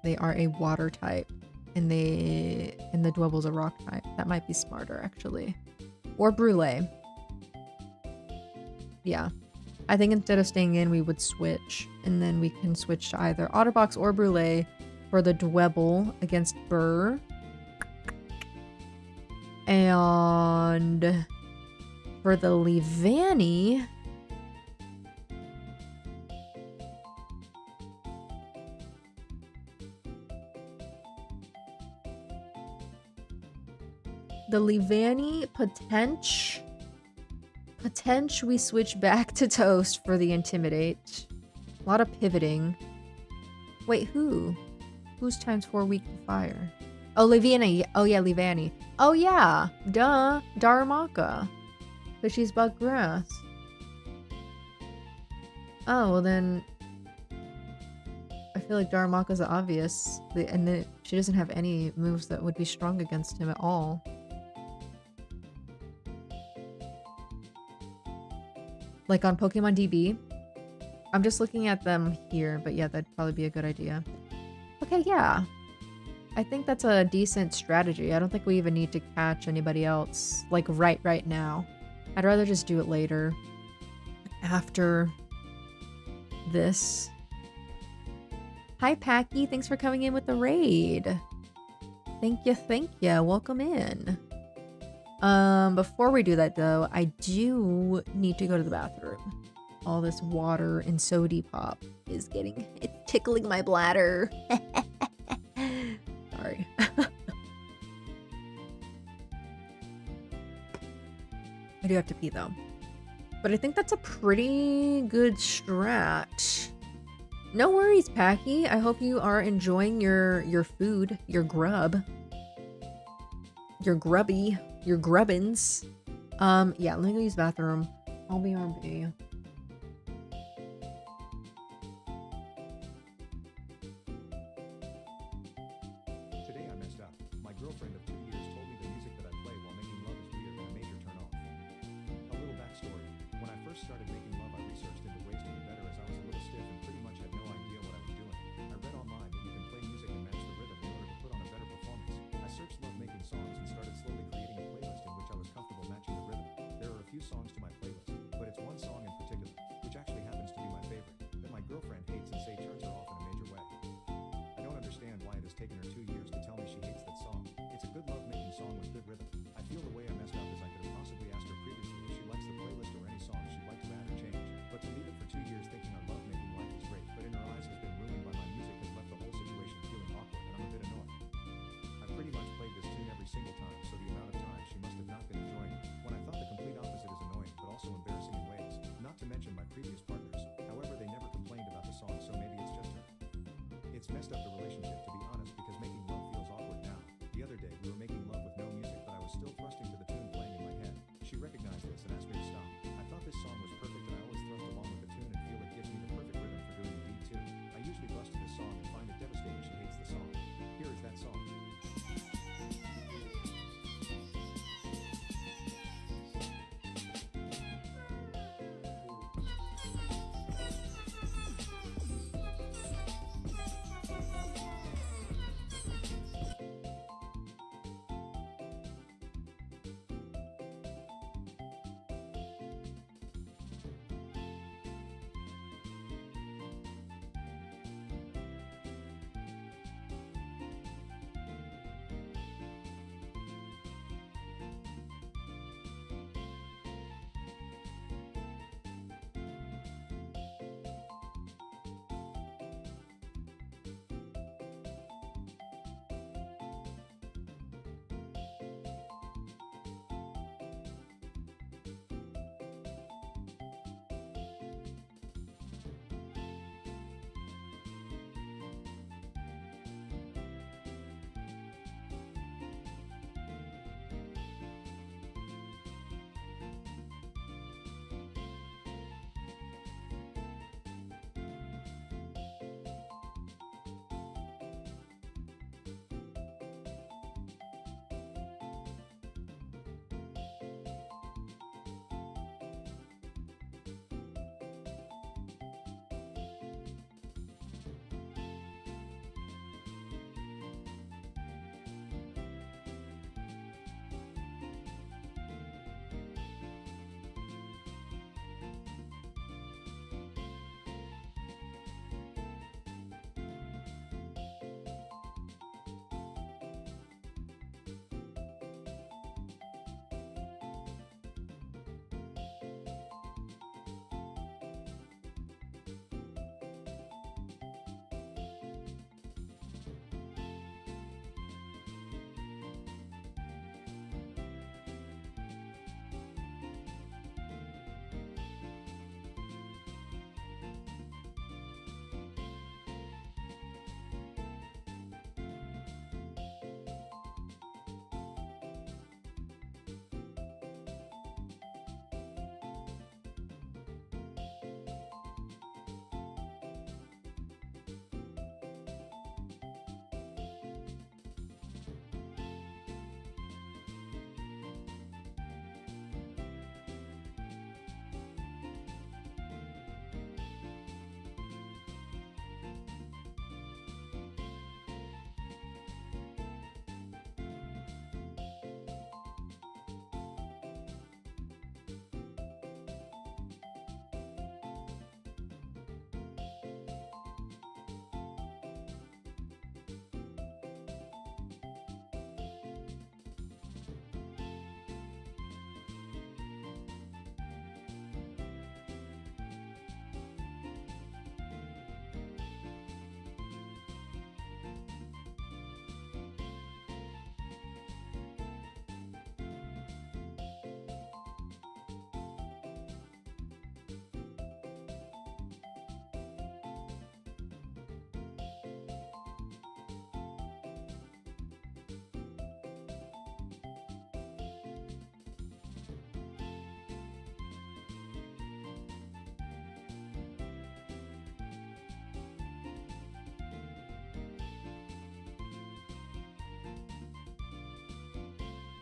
they are a water type and the Dwebble's a rock type. That might be smarter actually. Or Brûlé. Yeah. I think instead of staying in, we would switch, and then we can switch to either Otterbox or Brûlé for the Dwebble against Burr. And for the Leavanny, potential we switch back to Toast for the Intimidate. A lot of pivoting. Wait, who? Who's times 4 weak to fire? Oh, Leavanny. Oh yeah, Leavanny. Oh yeah, duh. Darumaka. But she's bug grass. Oh, well then I feel like Darumaka's obvious. And then she doesn't have any moves that would be strong against him at all. Like on Pokemon DB. I'm just looking at them here, but yeah, that'd probably be a good idea. Okay, yeah. I think that's a decent strategy. I don't think we even need to catch anybody else, like right now. I'd rather just do it later. After this. Hi, Packy. Thanks for coming in with the raid. Thank you. Welcome in. Before we do that though, I do need to go to the bathroom. All this water and sody pop is it's tickling my bladder. Sorry. I do have to pee though. But I think that's a pretty good strat. No worries, Packy. I hope you are enjoying your food, your grub. Your grubby. Your grubbins. Yeah, let me go use the bathroom. I'll be RB. Today I messed up. My girlfriend of 2 years told me the music that I play while making love is weird and a major turn off. A little backstory. When I first started making love, I researched into ways to be better as I was a little stiff and pretty much had no idea what I was doing. I read online that you can play music and match the rhythm in order to put on a better performance. I searched love making songs and started slowly creating a playlist in which I was comfortable matching the rhythm. There are a few songs to my playlist, but it's one song in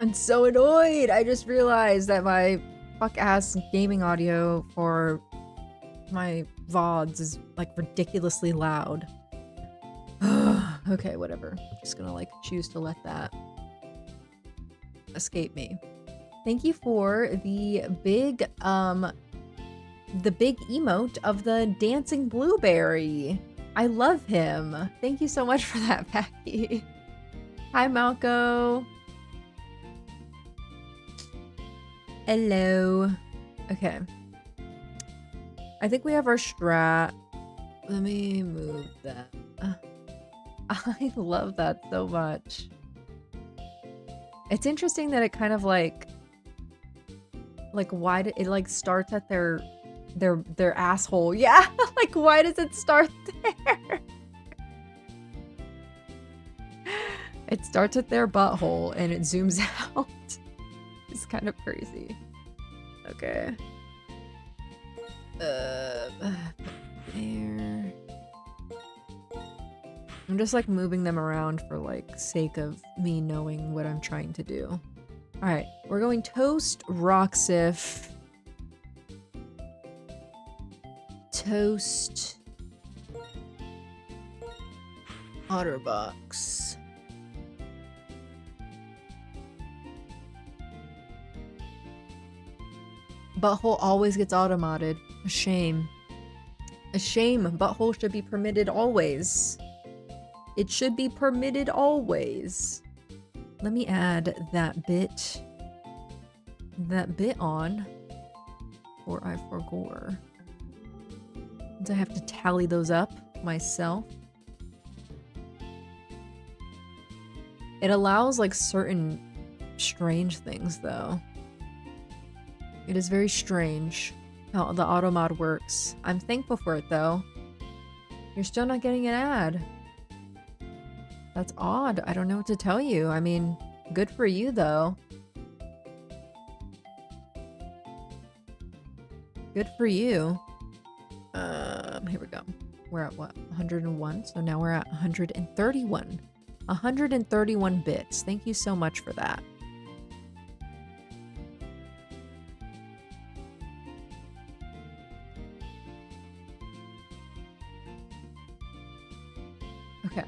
I'm so annoyed. I just realized that my fuck ass gaming audio for my VODs is like ridiculously loud. Okay, whatever. Just gonna like choose to let that escape me. Thank you for the big emote of the dancing blueberry. I love him. Thank you so much for that, Becky. Hi, Malco. Hello. Okay. I think we have our strat. Let me move that. I love that so much. It's interesting that it kind of like why did it like starts at their asshole? Yeah, like why does it start there? It starts at their butthole and it zooms out. It's kind of crazy. Okay. There. I'm just like moving them around for like sake of me knowing what I'm trying to do. All right, we're going Toast, Roxif, Toast, Otterbox. Butthole always gets automodded. A shame. A shame. Butthole should be permitted always. It should be permitted always. Let me add that bit on, or I forgore. I have to tally those up myself. It allows like certain strange things though. It is very strange how the auto mod works. I'm thankful for it though. You're still not getting an ad. That's odd. I don't know what to tell you. I mean, good for you though. Good for you. Here we go. We're at what? 101? So now we're at 131. 131 bits. Thank you so much for that. Okay.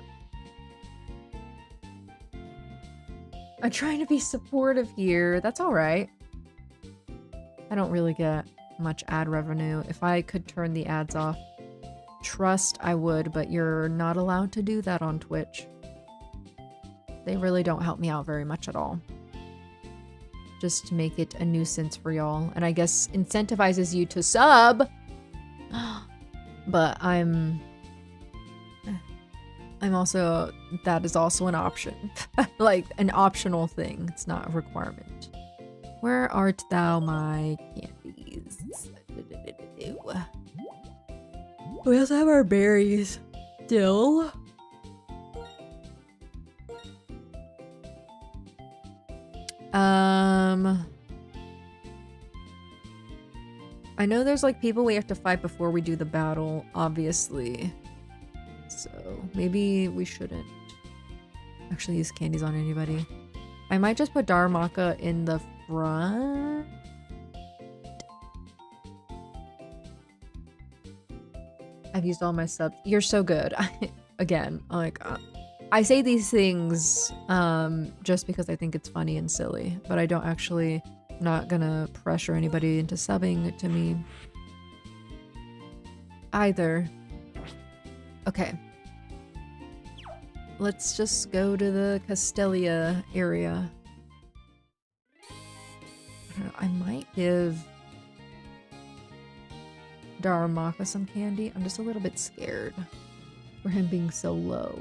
I'm trying to be supportive here. That's all right. I don't really get much ad revenue. If I could turn the ads off, trust I would, but you're not allowed to do that on Twitch. They really don't help me out very much at all. Just to make it a nuisance for y'all. And I guess incentivizes you to sub. But I'm also, that is also an option. Like an optional thing. It's not a requirement. Where art thou, my candies? We also have our berries still. I know there's like people we have to fight before we do the battle, obviously. So maybe we shouldn't actually use candies on anybody. I might just put Darmaka in the front. I've used all my subs. You're so good. Again, like I say these things just because I think it's funny and silly, but I don't actually, not gonna pressure anybody into subbing to me either. Okay. Let's just go to the Castelia area. I don't know, I might give Darmaka some candy. I'm just a little bit scared for him being so low.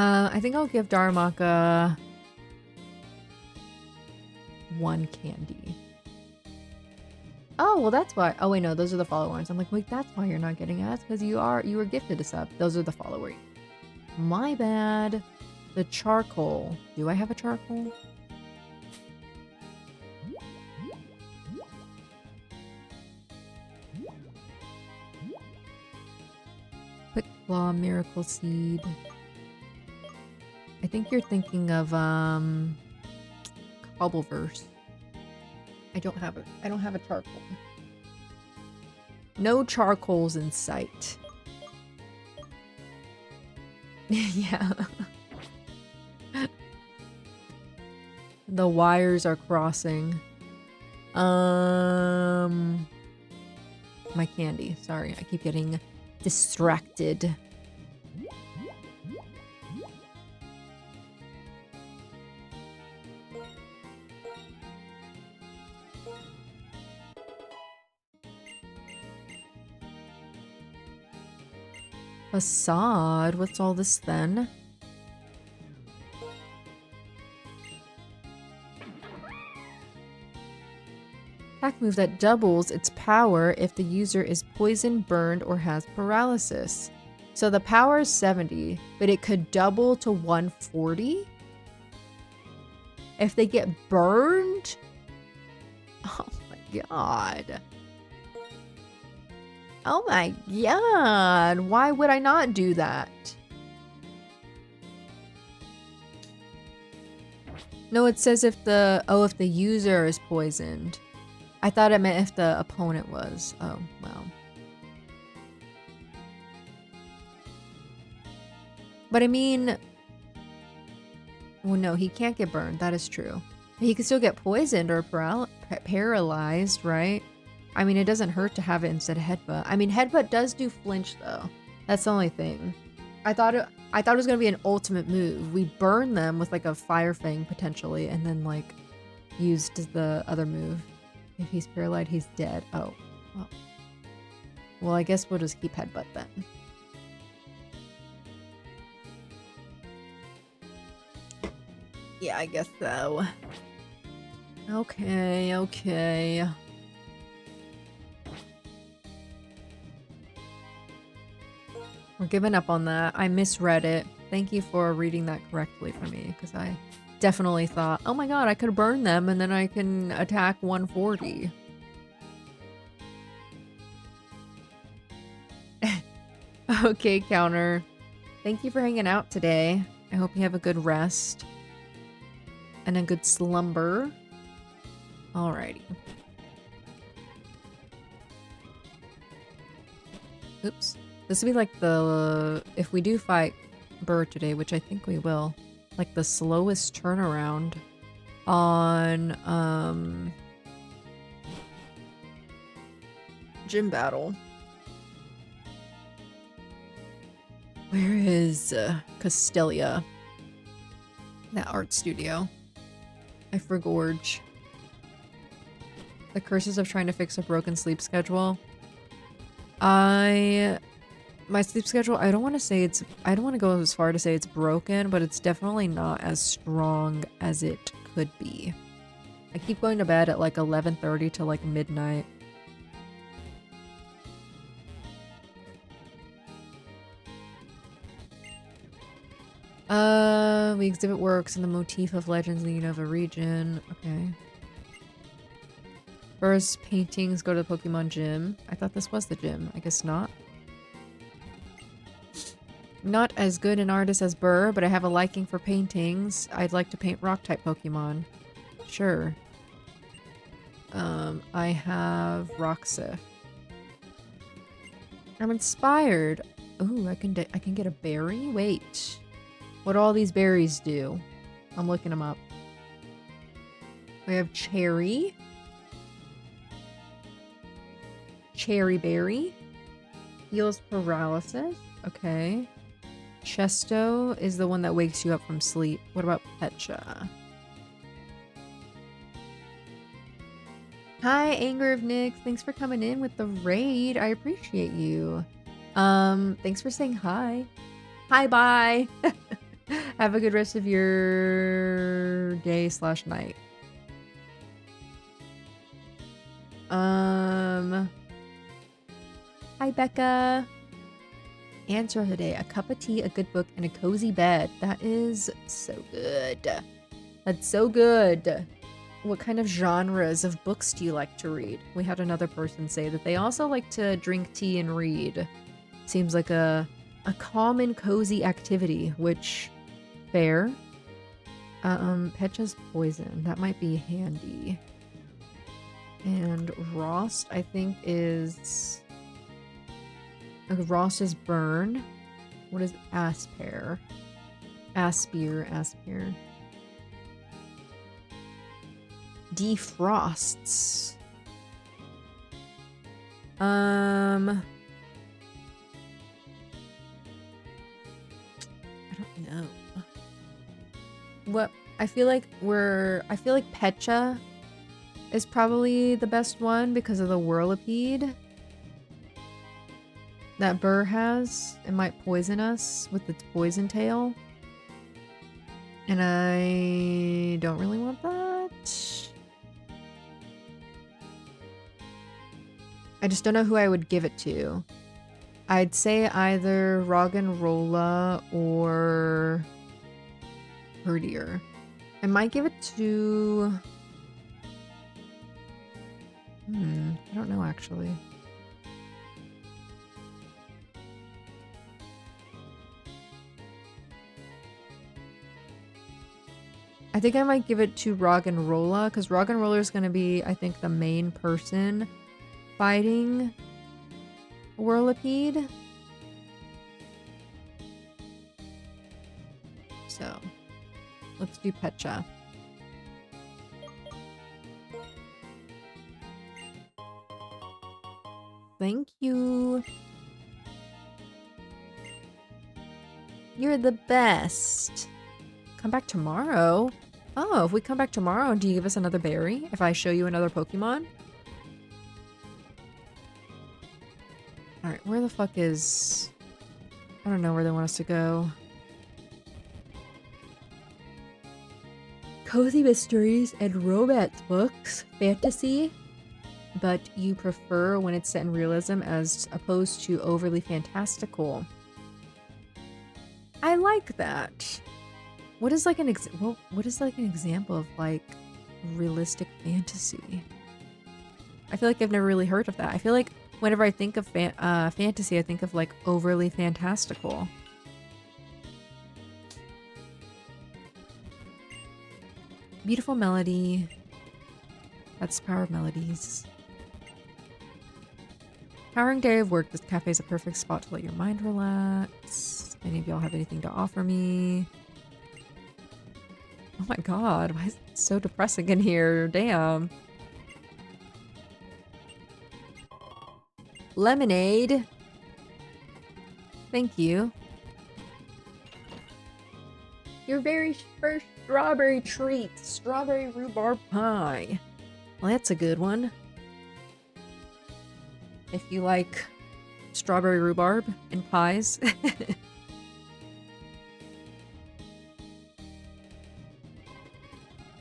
I think I'll give Daramaka 1 candy. Oh, well, that's why. Oh, wait, no, those are the followers. I'm like, wait, that's why you're not getting ads, because you were gifted a sub. Those are the followers. My bad. The charcoal. Do I have a charcoal? Quick Claw, Miracle Seed. I think you're thinking of Cobbleverse. I don't have a charcoal. No charcoals in sight. Yeah. The wires are crossing. My candy. Sorry, I keep getting distracted. Facade? What's all this then? Attack move that doubles its power if the user is poisoned, burned, or has paralysis. So the power is 70, but it could double to 140? If they get burned? Oh my god. Oh my god. Why would I not do that? No, it says if the user is poisoned. I thought it meant if the opponent was. Oh, wow. But I mean... Well, no, he can't get burned. That is true. He can still get poisoned or paralyzed, right? I mean, it doesn't hurt to have it instead of Headbutt. I mean, Headbutt does do flinch, though. That's the only thing. I thought it was going to be an ultimate move. We burn them with, like, a Fire Fang, potentially, and then, like, used the other move. If he's paralyzed, he's dead. Oh. Well, I guess we'll just keep Headbutt then. Yeah, I guess so. Okay, okay. We're giving up on that. I misread it. Thank you for reading that correctly for me, because I definitely thought, oh my god, I could burn them and then I can attack 140. Okay, Counter. Thank you for hanging out today. I hope you have a good rest. And a good slumber. Alrighty. Oops. This would be like the... If we do fight Burgh today, which I think we will, like the slowest turnaround on gym battle. Where is Castelia? That art studio. I forgorge. The curses of trying to fix a broken sleep schedule. My sleep schedule, I don't want to go as far to say it's broken, but it's definitely not as strong as it could be. I keep going to bed at like 11:30 to like midnight. We exhibit works in the motif of legends in the Unova region. Okay. Burgh's paintings go to the Pokemon gym. I thought this was the gym. I guess not. Not as good an artist as Burgh, but I have a liking for paintings. I'd like to paint rock-type Pokemon. Sure. I have Roxif. I'm inspired. Ooh, I can get a berry? Wait. What do all these berries do? I'm looking them up. We have cherry. Cherry berry. Heals paralysis. Okay. Chesto is the one that wakes you up from sleep. What about Pecha? Hi, Anger of Nyx. Thanks for coming in with the raid. I appreciate you. Thanks for saying hi. Hi, bye. Have a good rest of your day slash night. Hi Becca. Answer of the day: a cup of tea, a good book, and a cozy bed. That is so good. That's so good. What kind of genres of books do you like to read? We had another person say that they also like to drink tea and read. Seems like a calm and cozy activity, which fair. Pecha's poison. That might be handy. And Rost, I think, is... Rost is burn. What is Asper? Asper. Defrosts. I don't know. What I feel like Pecha is probably the best one because of the whirlipede that Burr has. It might poison us with its poison tail. And I don't really want that. I just don't know who I would give it to. I'd say either Roggenrola or Herdier. I might give it to... I don't know actually. I think I might give it to Roggenrola, because Roggenrola is going to be, I think, the main person fighting Whirlipede. So, let's do Pecha. Thank you. You're the best. Come back tomorrow? Oh, if we come back tomorrow, do you give us another berry? If I show you another Pokemon? Alright, where the fuck is... I don't know where they want us to go. Cozy mysteries and romance books. Fantasy. But you prefer when it's set in realism as opposed to overly fantastical. I like that. What is like an what is like an example of like realistic fantasy? I feel like I've never really heard of that. I feel like whenever I think of fantasy, I think of like overly fantastical. Beautiful melody. That's the power of melodies. Powering day of work. This cafe is a perfect spot to let your mind relax. Any of y'all have anything to offer me? Oh my god, why is it so depressing in here? Damn. Lemonade. Thank you. Your very first strawberry treat. Strawberry rhubarb pie. Well, that's a good one. If you like strawberry rhubarb and pies.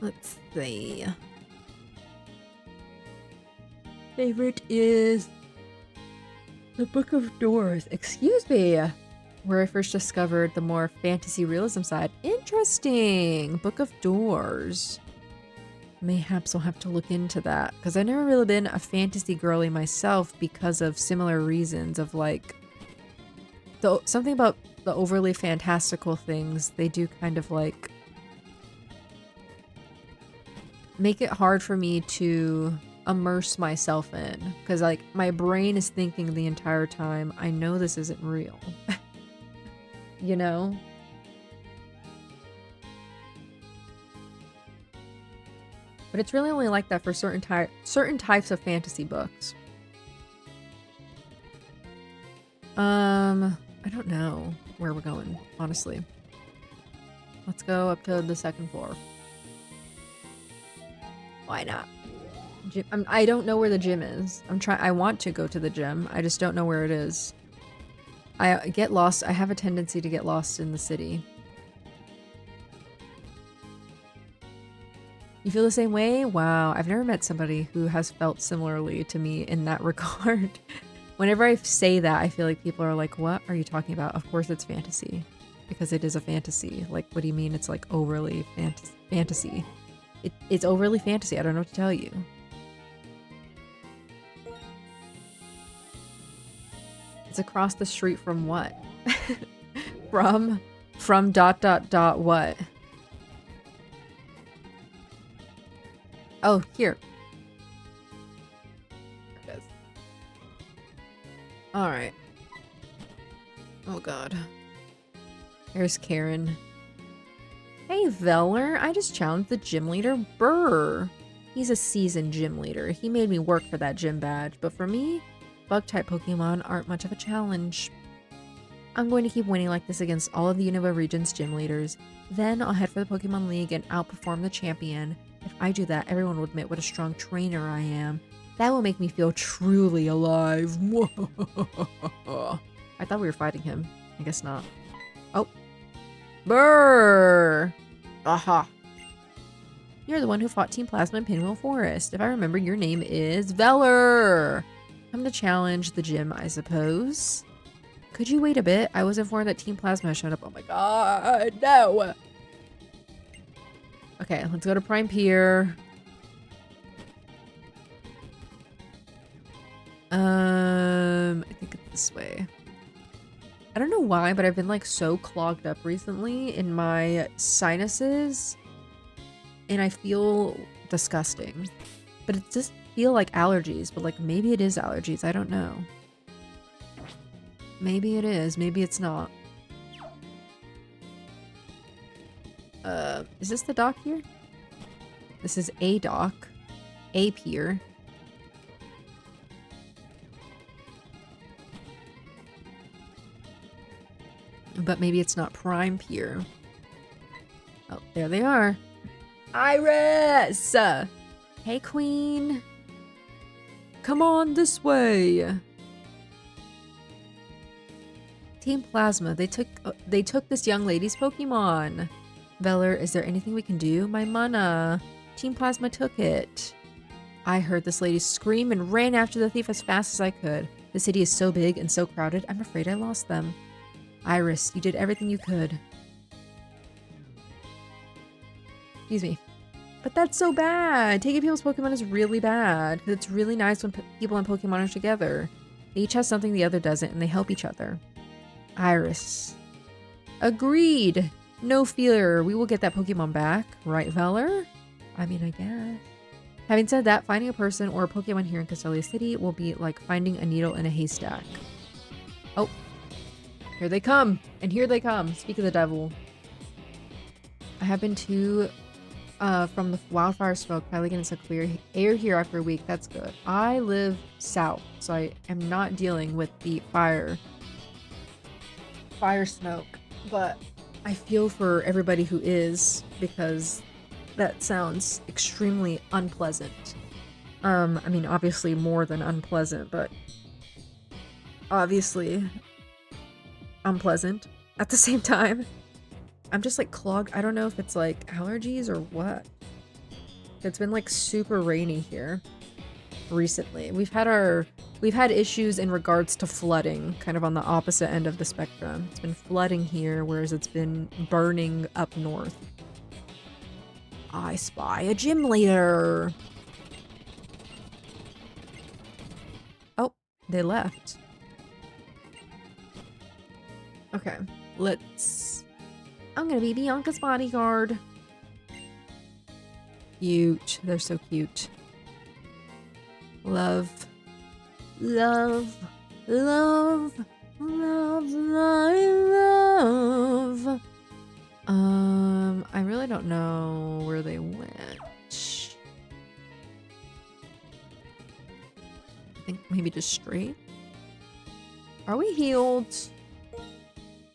Let's see. Favorite is The Book of Doors. Excuse me. Where I first discovered the more fantasy realism side. Interesting. Book of Doors. Mayhaps I'll have to look into that. Because I've never really been a fantasy girly myself because of similar reasons of like... something about the overly fantastical things. They do kind of like... make it hard for me to immerse myself in. Because like my brain is thinking the entire time, I know this isn't real. You know? But it's really only like that for certain types of fantasy books. I don't know where we're going, honestly. Let's go up to the second floor. Why not? I don't know where the gym is. I want to go to the gym. I just don't know where it is. I get lost. I have a tendency to get lost in the city. You feel the same way? Wow, I've never met somebody who has felt similarly to me in that regard. Whenever I say that, I feel like people are like, what are you talking about? Of course it's fantasy. Because it is a fantasy. Like, what do you mean it's like overly fantasy? It's overly fantasy. I don't know what to tell you. It's across the street from what? From dot dot dot what? Oh, here. There it is. Alright. Oh god. There's Karen. Hey, Veller. I just challenged the gym leader, Burr. He's a seasoned gym leader. He made me work for that gym badge, but for me, bug-type Pokemon aren't much of a challenge. I'm going to keep winning like this against all of the Unova region's gym leaders. Then I'll head for the Pokemon League and outperform the champion. If I do that, everyone will admit what a strong trainer I am. That will make me feel truly alive. I thought we were fighting him. I guess not. Oh. Brrr! Aha. You're the one who fought Team Plasma in Pinwheel Forest. If I remember, your name is Veller. Come to challenge the gym, I suppose. Could you wait a bit? I was informed that Team Plasma has shown up. Oh my god, no! Okay, let's go to Prime Pier. I think it's this way. I don't know why, but I've been like so clogged up recently in my sinuses. And I feel disgusting. But it doesn't feel like allergies, but like maybe it is allergies. I don't know. Maybe it is. Maybe it's not. Is this the dock here? This is a dock. A pier. But maybe it's not Prime Pier. Oh, there they are. Iris! Hey, Queen. Come on this way. Team Plasma, they took this young lady's Pokemon. Veller, is there anything we can do? My mana. Team Plasma took it. I heard this lady scream and ran after the thief as fast as I could. The city is so big and so crowded, I'm afraid I lost them. Iris, you did everything you could. Excuse me. But that's so bad. Taking people's Pokemon is really bad. Because it's really nice when people and Pokemon are together. They each have something the other doesn't, and they help each other. Iris. Agreed. No fear. We will get that Pokemon back. Right, Veller? I mean, I guess. Having said that, finding a person or a Pokemon here in Castelia City will be like finding a needle in a haystack. Oh. Here they come. And here they come. Speak of the devil. I have been to... from the wildfire smoke, finally getting some clear air here after a week. That's good. I live south, so I am not dealing with the fire smoke, but I feel for everybody who is, because that sounds extremely unpleasant. I mean, obviously more than unpleasant, but obviously unpleasant at the same time. I'm just like clogged. I don't know if it's like allergies or what. It's been like super rainy here recently. We've had issues in regards to flooding, kind of on the opposite end of the spectrum. It's been flooding here, whereas it's been burning up north. I spy a gym leader. Oh, they left. Okay, I'm gonna be Bianca's bodyguard. Cute. They're so cute. Love. Love. Love. Love. Love. I really don't know where they went. I think maybe just straight. Are we healed?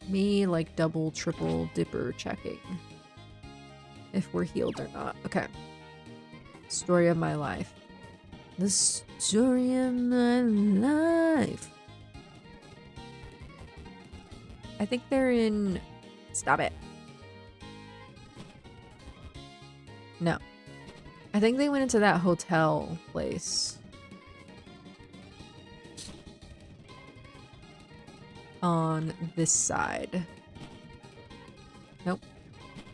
Me like double, triple dipper checking if we're healed or not. Okay. Story of my life. The story of my life. I think they're in... Stop it. No. I think they went into that hotel place. On this side. Nope.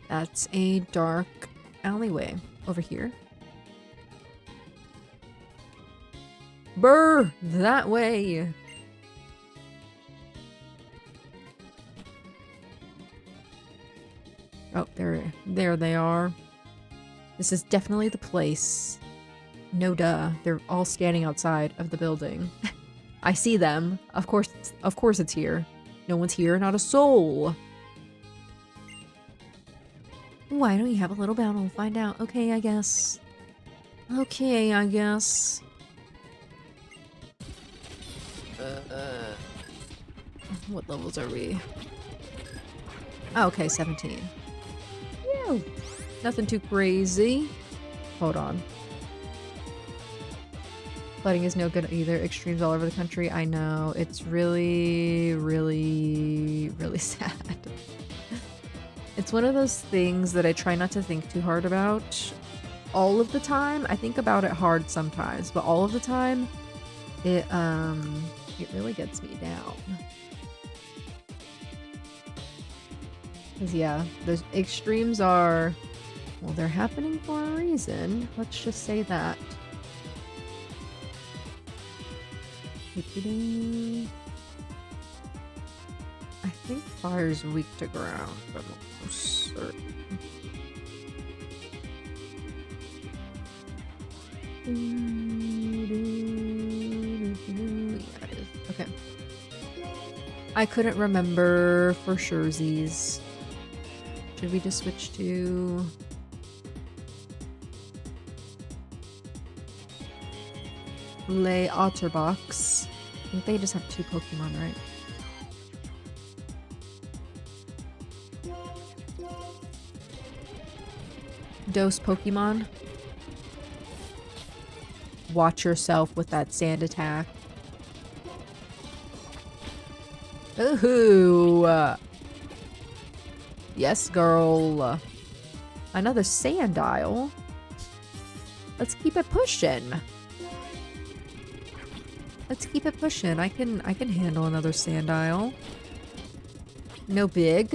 That's a dark alleyway. Over here. Burr! That way! Oh, there they are. This is definitely the place. No duh. They're all standing outside of the building. I see them. Of course it's here. No one's here, not a soul. Why don't you have a little battle and find out? Okay, I guess. Okay, I guess. What levels are we? Oh, okay, 17. Whew. Nothing too crazy. Hold on. Flooding is no good either. Extremes all over the country. I know. It's really, really, really sad. It's one of those things that I try not to think too hard about. All of the time. I think about it hard sometimes, but all of the time, it really gets me down. Because yeah, the extremes are, well, they're happening for a reason. Let's just say that. I think fire's weak to ground, but I'm almost certain. Yeah, it is. Okay. I couldn't remember for surezies. Should we just switch to... Le Otterbox? I think they just have 2 Pokemon, right? Dose Pokemon. Watch yourself with that sand attack. Ooh. Yes, girl. Another Sandile. Let's keep it pushing. Let's keep it pushing. I can handle another Sandile. No big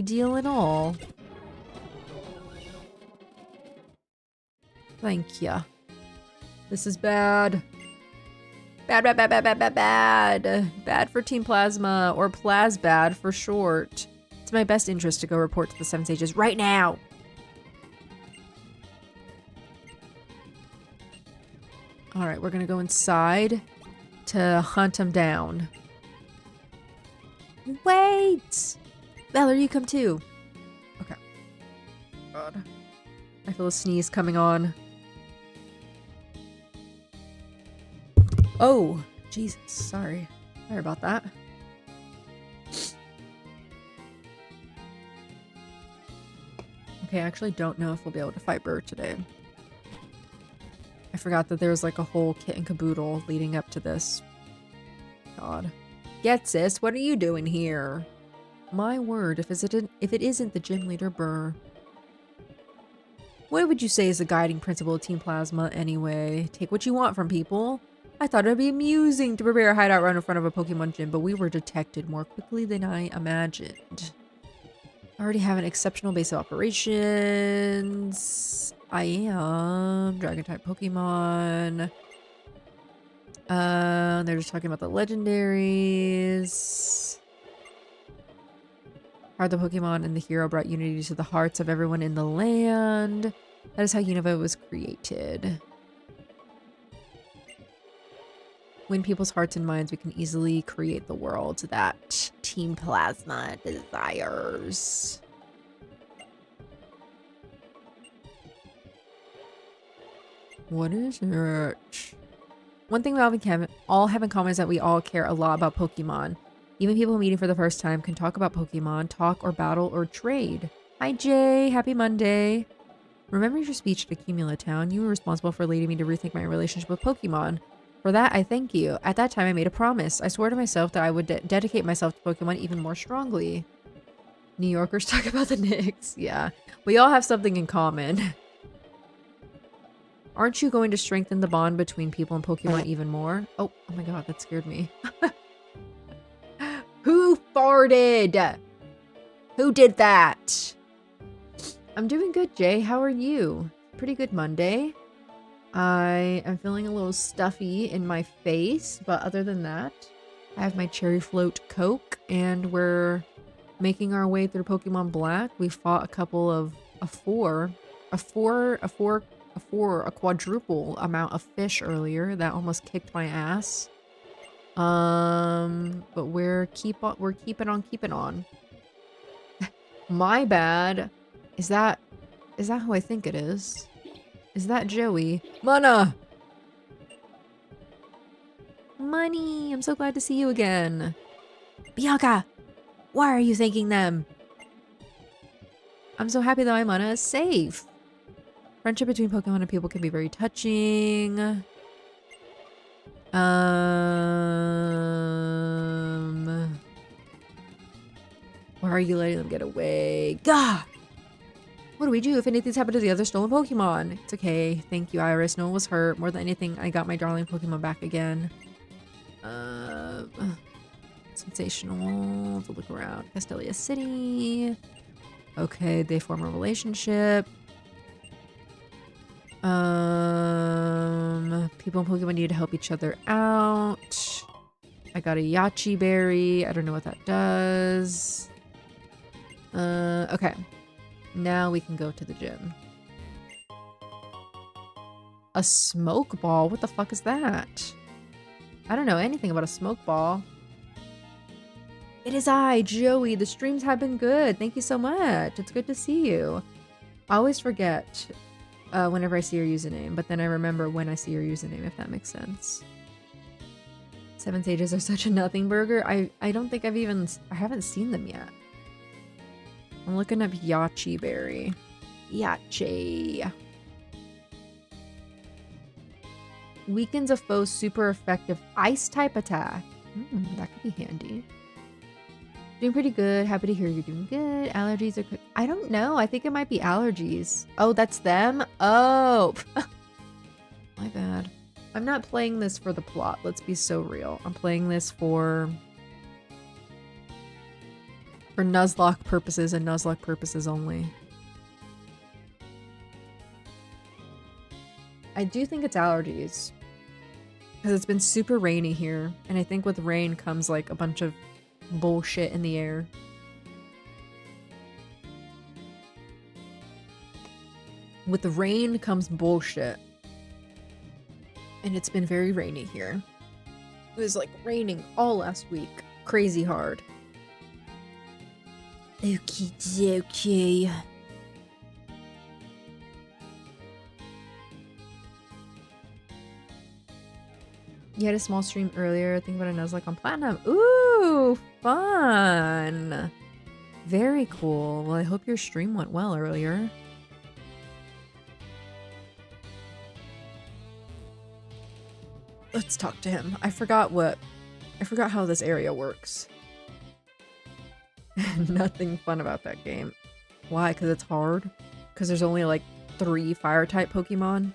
deal at all. Thank ya. This is bad. Bad. Bad for Team Plasma, or Plasbad for short. It's my best interest to go report to the 7 Sages right now. Alright, we're gonna go inside to hunt him down. Wait! Valerie, you come too. Okay. God. I feel a sneeze coming on. Oh, Jesus. Sorry. Sorry about that. Okay, I actually don't know if we'll be able to fight Burgh today. I forgot that there was like a whole kit and caboodle leading up to this. God. Get sis, what are you doing here? My word, if it isn't the gym leader Burgh. What would you say is the guiding principle of Team Plasma anyway? Take what you want from people. I thought it'd be amusing to prepare a hideout run in front of a Pokemon gym, but we were detected more quickly than I imagined. I already have an exceptional base of operations. I am Dragon-type Pokemon. They're just talking about the legendaries. Are the Pokemon and the hero brought unity to the hearts of everyone in the land? That is how Unova was created. Win people's hearts and minds, we can easily create the world that Team Plasma desires. What is it? One thing we all have in common is that we all care a lot about Pokemon. Even people meeting for the first time can talk about Pokemon, talk or battle or trade. Hi Jay, happy Monday. Remember your speech at Accumula Town? You were responsible for leading me to rethink my relationship with Pokemon. For that, I thank you. At that time, I made a promise. I swore to myself that I would dedicate myself to Pokemon even more strongly. New Yorkers talk about the Knicks. Yeah, we all have something in common. Aren't you going to strengthen the bond between people and Pokemon even more? Oh my god, that scared me. Who farted? Who did that? I'm doing good, Jay. How are you? Pretty good Monday. I am feeling a little stuffy in my face, but other than that, I have my cherry float Coke, and we're making our way through Pokemon Black. We fought a couple of a quadruple amount of fish earlier that almost kicked my ass. But we're keeping on. My bad. Is that who I think it is? Is that Joey? Mana! Money! I'm so glad to see you again. Bianca! Why are you thanking them? I'm so happy that my Mana is safe. Friendship between Pokemon and people can be very touching. Why are you letting them get away? Gah! What do we do if anything's happened to the other stolen Pokemon? It's okay. Thank you, Iris. No one was hurt. More than anything, I got my darling Pokemon back again. Sensational. To look around. Castelia City. Okay, they form a relationship. People and Pokemon need to help each other out. I got a Yachi Berry. I don't know what that does. Okay. Now we can go to the gym. A smoke ball? What the fuck is that? I don't know anything about a smoke ball. It is I, Joey. The streams have been good. Thank you so much. It's good to see you. I always forget whenever I see your username, but then I remember when I see your username, if that makes sense. 7 Sages are such a nothing burger. I don't think I haven't seen them yet. I'm looking up Yachi Berry. Yachi. Weakens a foe's super effective ice type attack. That could be handy. Doing pretty good. Happy to hear you're doing good. Allergies are... I don't know. I think it might be allergies. Oh, that's them? Oh. My bad. I'm not playing this for the plot. Let's be so real. I'm playing this for Nuzlocke purposes and Nuzlocke purposes only. I do think it's allergies. Because it's been super rainy here. And I think with rain comes like a bunch of bullshit in the air. With the rain comes bullshit. And it's been very rainy here. It was like raining all last week. Crazy hard. Okay. You had a small stream earlier. Think about it, I was like on Platinum. Ooh, fun. Very cool. Well, I hope your stream went well earlier. Let's talk to him. I forgot how this area works. Nothing fun about that game. Why? Because it's hard? Because there's only like 3 fire type Pokemon?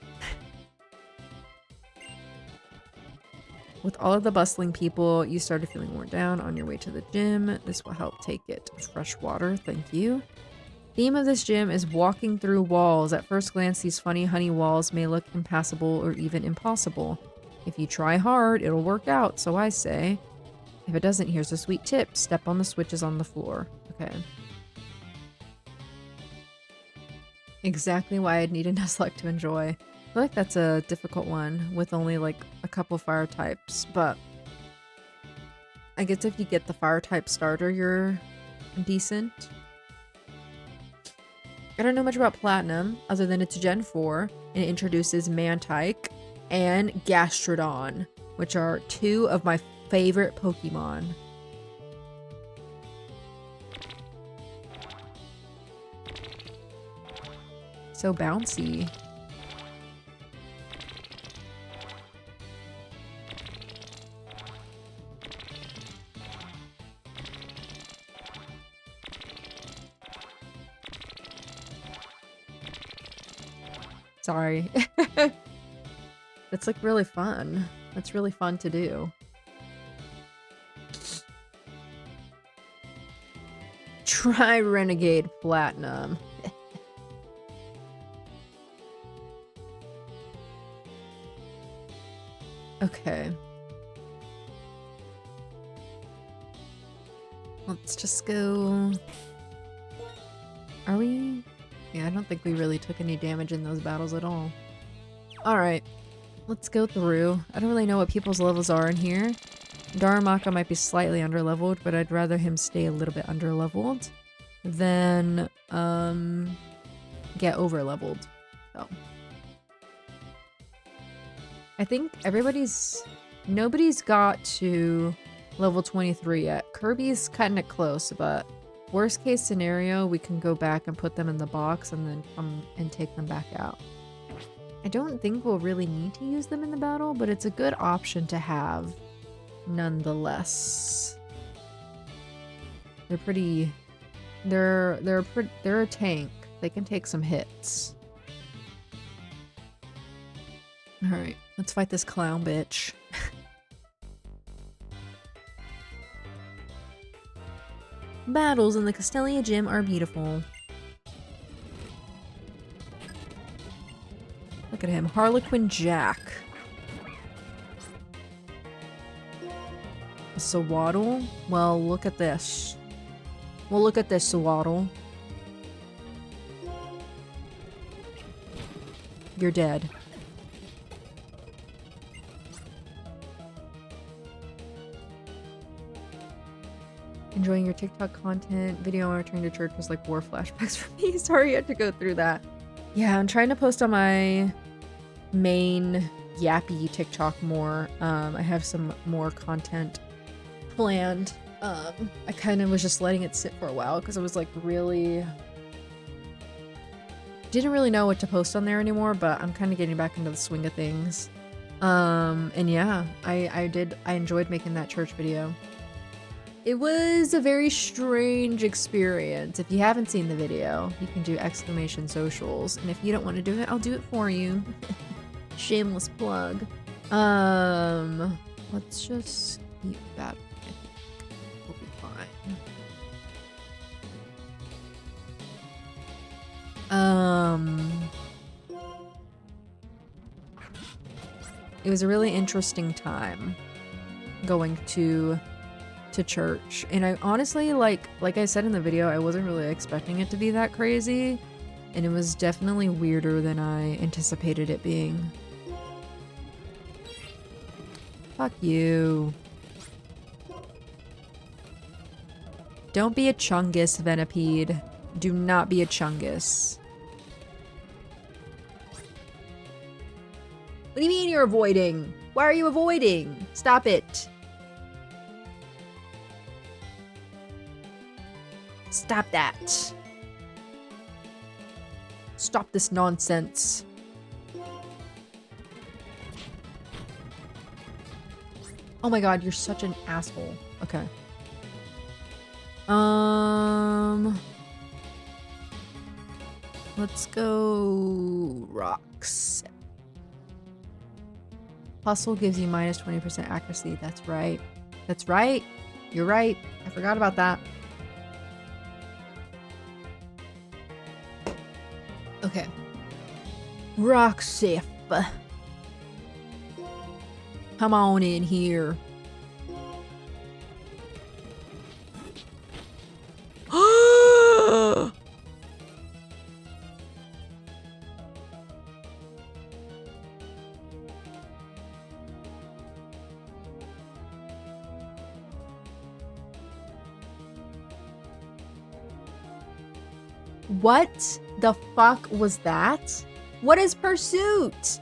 With all of the bustling people, you started feeling worn down on your way to the gym. This will help take it. Fresh water, thank you. Theme of this gym is walking through walls. At first glance, these funny honey walls may look impassable or even impossible. If you try hard, it'll work out, so I say. If it doesn't, here's a sweet tip. Step on the switches on the floor. Okay. Exactly why I'd need a Nuzlocke to enjoy. I feel like that's a difficult one with only like a couple fire types, but I guess if you get the fire type starter, you're decent. I don't know much about Platinum other than it's Gen 4 and it introduces Mantike and Gastrodon, which are 2 of my favorite Pokemon. So bouncy. Sorry. It's like really fun. It's really fun to do. Try Renegade Platinum. Okay. Let's just go. Are we? Yeah, I don't think we really took any damage in those battles at all. Alright. Let's go through. I don't really know what people's levels are in here. Daramaka might be slightly underleveled, but I'd rather him stay a little bit underleveled than get overleveled. So I think nobody's got to level 23 yet. Kirby's cutting it close, but worst case scenario, we can go back and put them in the box and then come and take them back out. I don't think we'll really need to use them in the battle, but it's a good option to have nonetheless. They're a tank. They can take some hits. Alright, let's fight this clown bitch. Battles in the Castelia gym are beautiful. Look at him, Harlequin Jack. Sawaddle? Well, look at this. Well, look at this, Sawaddle. You're dead. Enjoying your TikTok content. Video on returning to church was like war flashbacks for me. Sorry I had to go through that. Yeah, I'm trying to post on my main yappy TikTok more. I have some more content planned. I kind of was just letting it sit for a while because I was like really didn't really know what to post on there anymore, but I'm kind of getting back into the swing of things. And yeah, I enjoyed making that church video. It was a very strange experience. If you haven't seen the video, you can do exclamation socials. And if you don't want to do it, I'll do it for you. Shameless plug. Let's just keep that. I think we'll be fine. It was a really interesting time going to church, and I honestly like I said in the video, I wasn't really expecting it to be that crazy, and it was definitely weirder than I anticipated it being. Fuck you. Don't be a chungus, Venipede. Do not be a chungus. What do you mean you're avoiding? Why are you avoiding? Stop it. Stop that. Stop this nonsense. Oh my god, you're such an asshole. Okay. Let's go rocks. Hustle gives you minus 20% accuracy. That's right. That's right. You're right. I forgot about that. Okay. Rock safe. Come on in here. What the fuck was that? What is pursuit?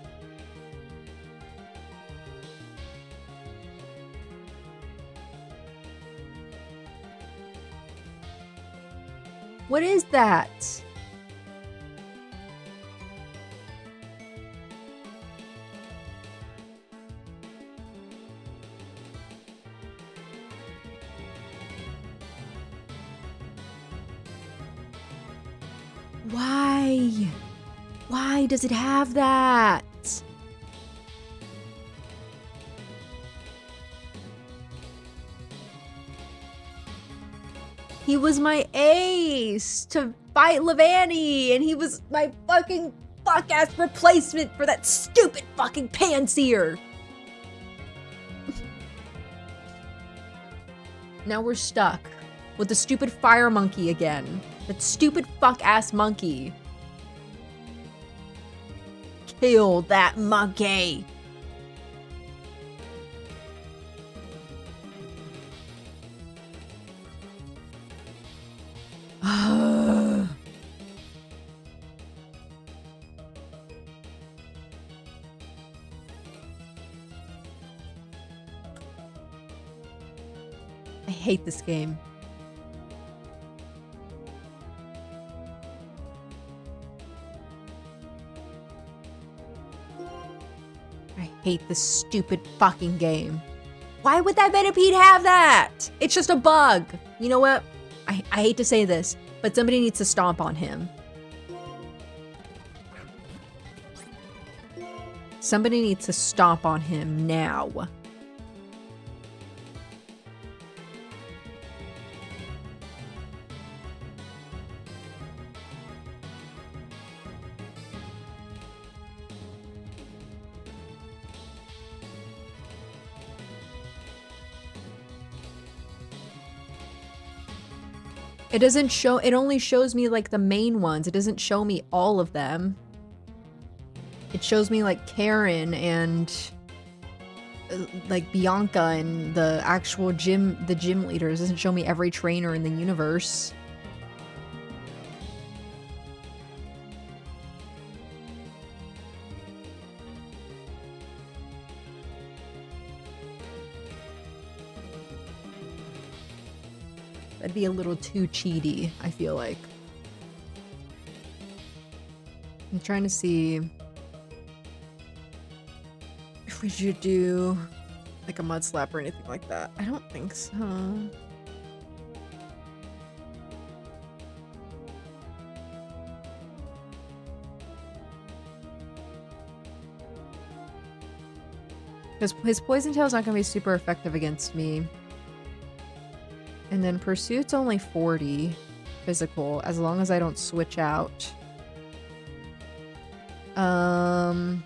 What is that? Why? Why does it have that? He was my ace to fight Levani, and he was my fucking fuck-ass replacement for that stupid fucking Panseer. Now we're stuck with the stupid fire monkey again. That stupid fuck-ass monkey. Kill that monkey. I hate this game. I hate this stupid fucking game. Why would that Venipede have that? It's just a bug. You know what? I hate to say this, but somebody needs to stomp on him. Somebody needs to stomp on him now. It doesn't show, it only shows me like the main ones. It doesn't show me all of them. It shows me like Karen and like Bianca and the actual gym leaders. It doesn't show me every trainer in the universe. That'd be a little too cheaty, I feel like. I'm trying to see if we should do like a mud slap or anything like that. I don't think so. Because his poison tail is not going to be super effective against me. And then Pursuit's only 40 physical, as long as I don't switch out. I mean,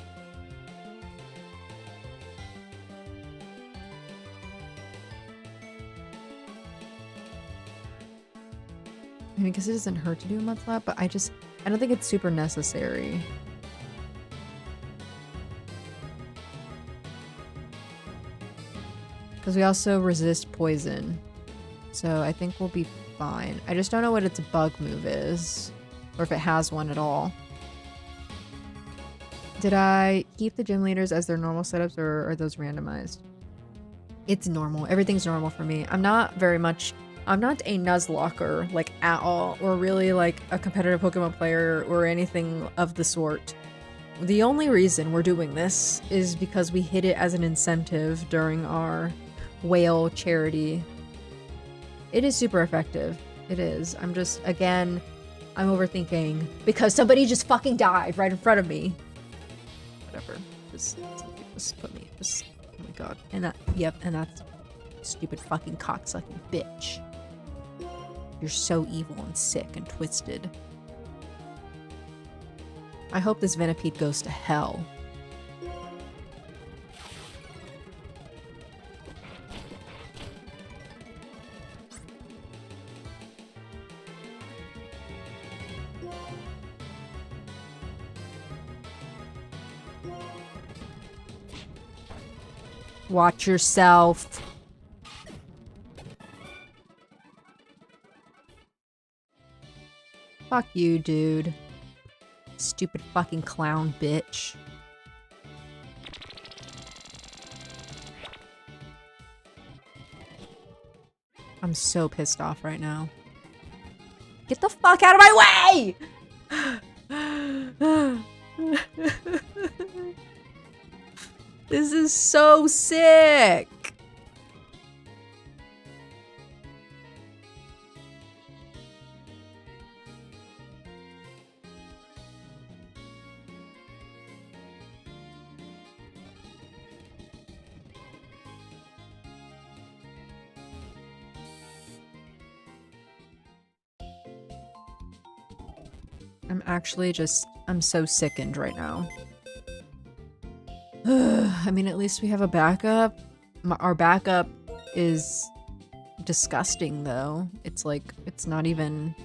because it doesn't hurt to do a mud slap, but I don't think it's super necessary. Because we also resist poison. So I think we'll be fine. I just don't know what its bug move is. Or if it has one at all. Did I keep the gym leaders as their normal setups, or are those randomized? It's normal. Everything's normal for me. I'm not a Nuzlocker, like, at all. Or really, like, a competitive Pokemon player or anything of the sort. The only reason we're doing this is because we hit it as an incentive during our whale charity. It is super effective. It is. I'm just, again, I'm overthinking because somebody just fucking died right in front of me. Whatever. Just put me. Just, oh my god. And that, yep, and that's stupid fucking cocksucking bitch. You're so evil and sick and twisted. I hope this Venipede goes to hell. Watch yourself. Fuck you, dude. Stupid fucking clown bitch. I'm so pissed off right now. Get the fuck out of my way! This is so sick. I'm actually just, I'm so sickened right now. I mean, at least we have a backup. Our backup is disgusting though. It's like, it's not even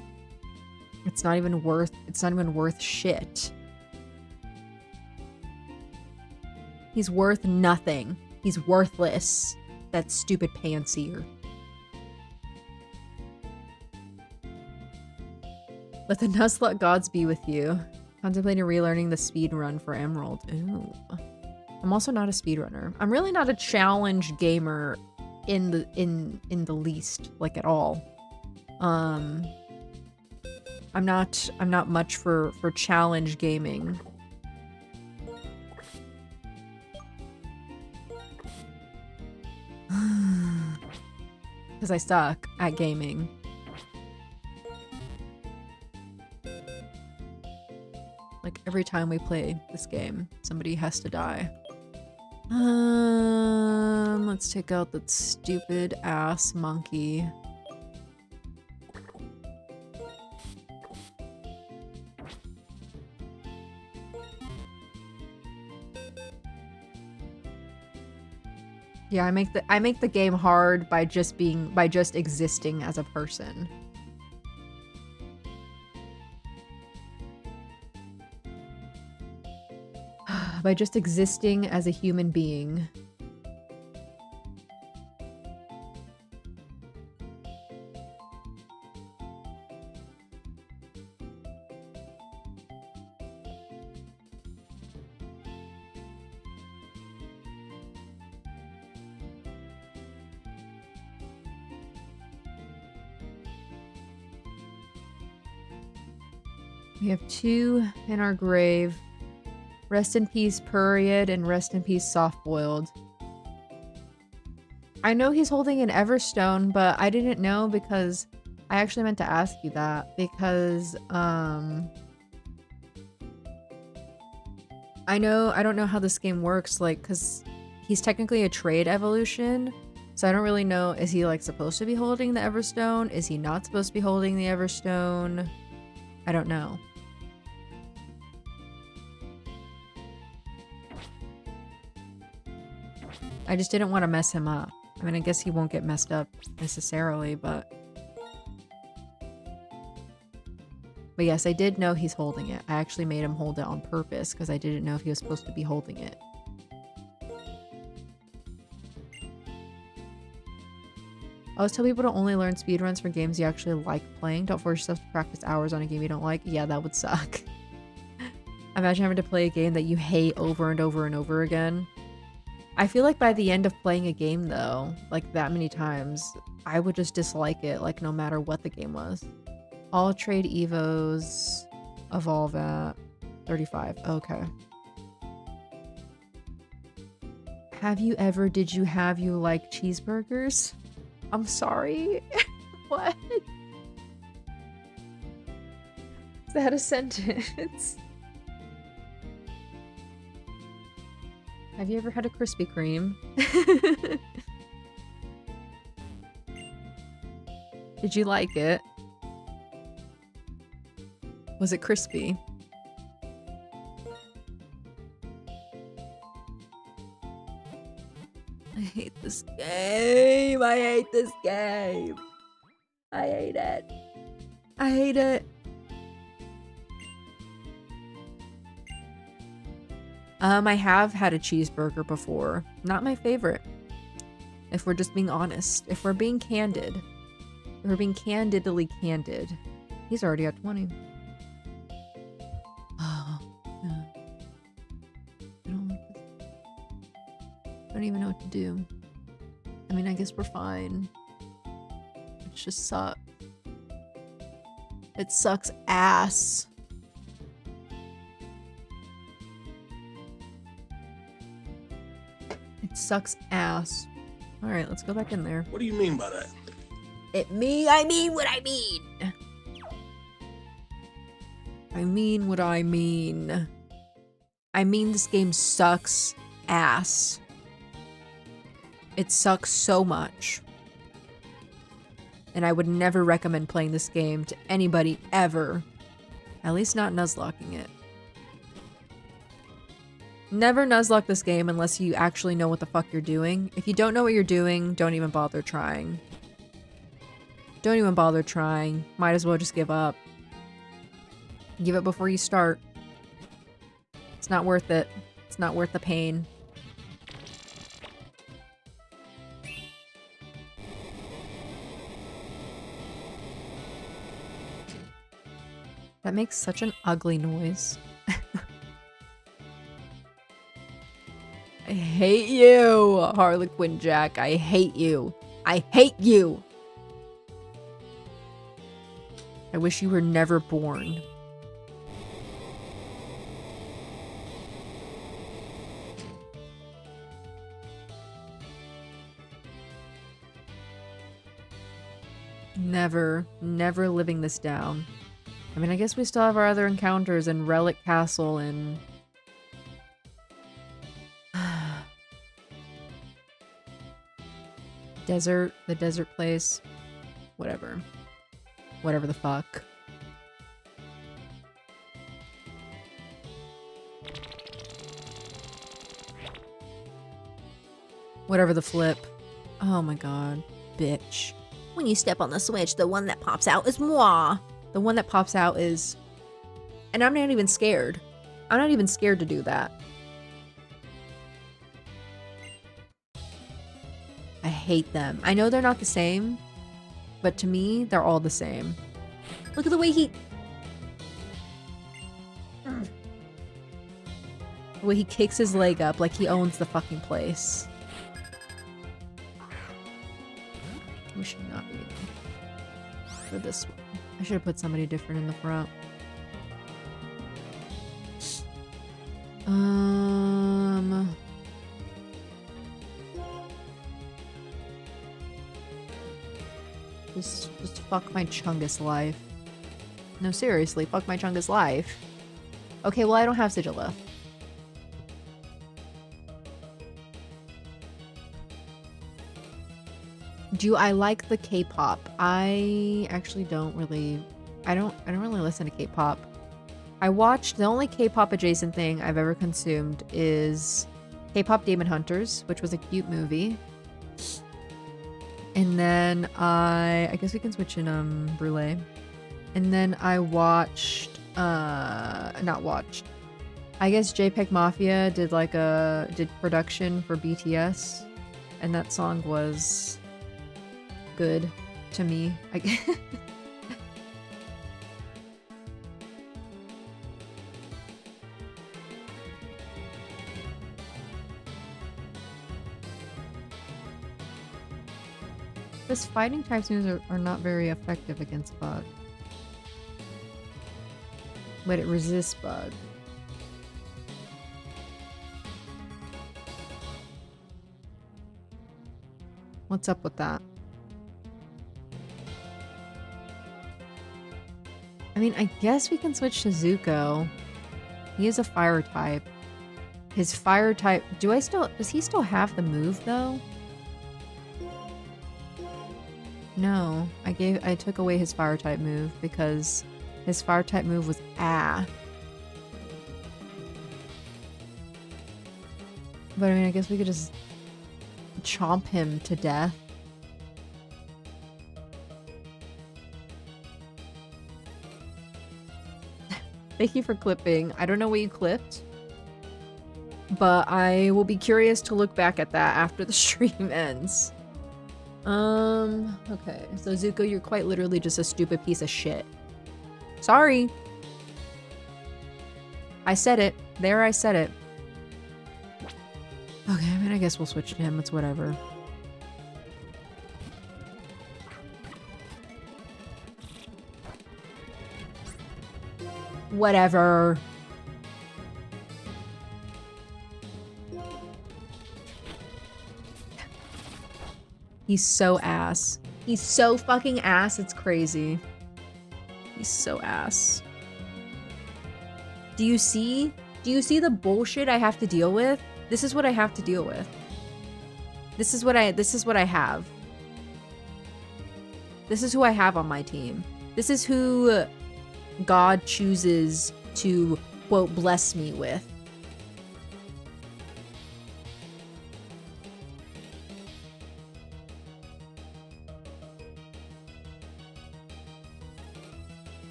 worth shit. He's worth nothing. He's worthless. That stupid pantsier. Let the Nuzlocke gods be with you. Contemplating relearning the speed run for Emerald. Ooh. I'm also not a speedrunner. I'm really not a challenge gamer in the least, like at all. I'm not much for challenge gaming. Because I suck at gaming. Like every time we play this game, somebody has to die. Let's take out that stupid ass monkey. Yeah, I make the game hard by just existing as a person. By just existing as a human being. We have 2 in our grave. Rest in peace, Period, and rest in peace, Soft-Boiled. I know he's holding an Everstone, but I didn't know because I actually meant to ask you that because I don't know how this game works, like, because he's technically a trade evolution, so I don't really know, is he like supposed to be holding the Everstone? Is he not supposed to be holding the Everstone? I don't know. I just didn't want to mess him up. I mean, I guess he won't get messed up necessarily, but yes, I did know he's holding it. I actually made him hold it on purpose because I didn't know if he was supposed to be holding it. I always tell people to only learn speedruns for games you actually like playing. Don't force yourself to practice hours on a game you don't like. Yeah, that would suck. Imagine having to play a game that you hate over and over and over again. I feel like by the end of playing a game though, like that many times, I would just dislike it, like no matter what the game was. All trade evos evolve at 35. Okay. Did you like cheeseburgers? I'm sorry. What? Is that a sentence? Have you ever had a Krispy Kreme? Did you like it? Was it crispy? I hate this game. I hate this game. I hate it. I hate it. I have had a cheeseburger before. Not my favorite. If we're just being honest. If we're being candid. If we're being candidly candid. He's already at 20. Oh, yeah. I don't even know what to do. I mean, I guess we're fine. It just sucks. It sucks ass. It sucks ass. Alright, let's go back in there. What do you mean by that? I mean what I mean. I mean what I mean. I mean this game sucks ass. It sucks so much. And I would never recommend playing this game to anybody ever. At least not nuzlocking it. Never nuzlock this game unless you actually know what the fuck you're doing. If you don't know what you're doing, don't even bother trying. Don't even bother trying. Might as well just give up. Give it before you start. It's not worth it. It's not worth the pain. That makes such an ugly noise. I hate you, Harlequin Jack. I hate you. I hate you. I wish you were never born. Never living this down. I mean, I guess we still have our other encounters in Relic Castle and... the desert place. Whatever. Whatever the fuck. Whatever the flip. Oh my god. Bitch. When you step on the switch, the one that pops out is moi. The one that pops out is... And I'm not even scared. I'm not even scared to do that. I hate them. I know they're not the same, but to me, they're all the same. Look at the way he... The way he kicks his leg up like he owns the fucking place. We should not be for this one. I should have put somebody different in the front. Just fuck my Chungus life. No, seriously, fuck my Chungus life. Okay, well, I don't have Sigilla. Do I like the K-pop? I actually don't really... I don't really listen to K-pop. I watched... The only K-pop adjacent thing I've ever consumed is K-pop Demon Hunters, which was a cute movie. And then I guess we can switch in Brulee. And then I watched not watched. I guess JPEG Mafia did did production for BTS, and that song was good to me. This fighting types moves are not very effective against Bug. But it resists Bug. What's up with that? I mean, I guess we can switch to Zuko. He is a fire type. His fire type... Does he still have the move, though? No. I took away his fire type move because his fire type move was ah. But I mean, I guess we could just chomp him to death. Thank you for clipping. I don't know what you clipped, but I will be curious to look back at that after the stream ends. Okay. So Zuko, you're quite literally just a stupid piece of shit. Sorry. I said it. There, I said it. Okay, I mean, I guess we'll switch to him. It's whatever. Whatever. He's so ass. He's so fucking ass, it's crazy. He's so ass. Do you see the bullshit I have to deal with? This is what I have to deal with. This is what I have. This is who I have on my team. This is who God chooses to, quote, bless me with.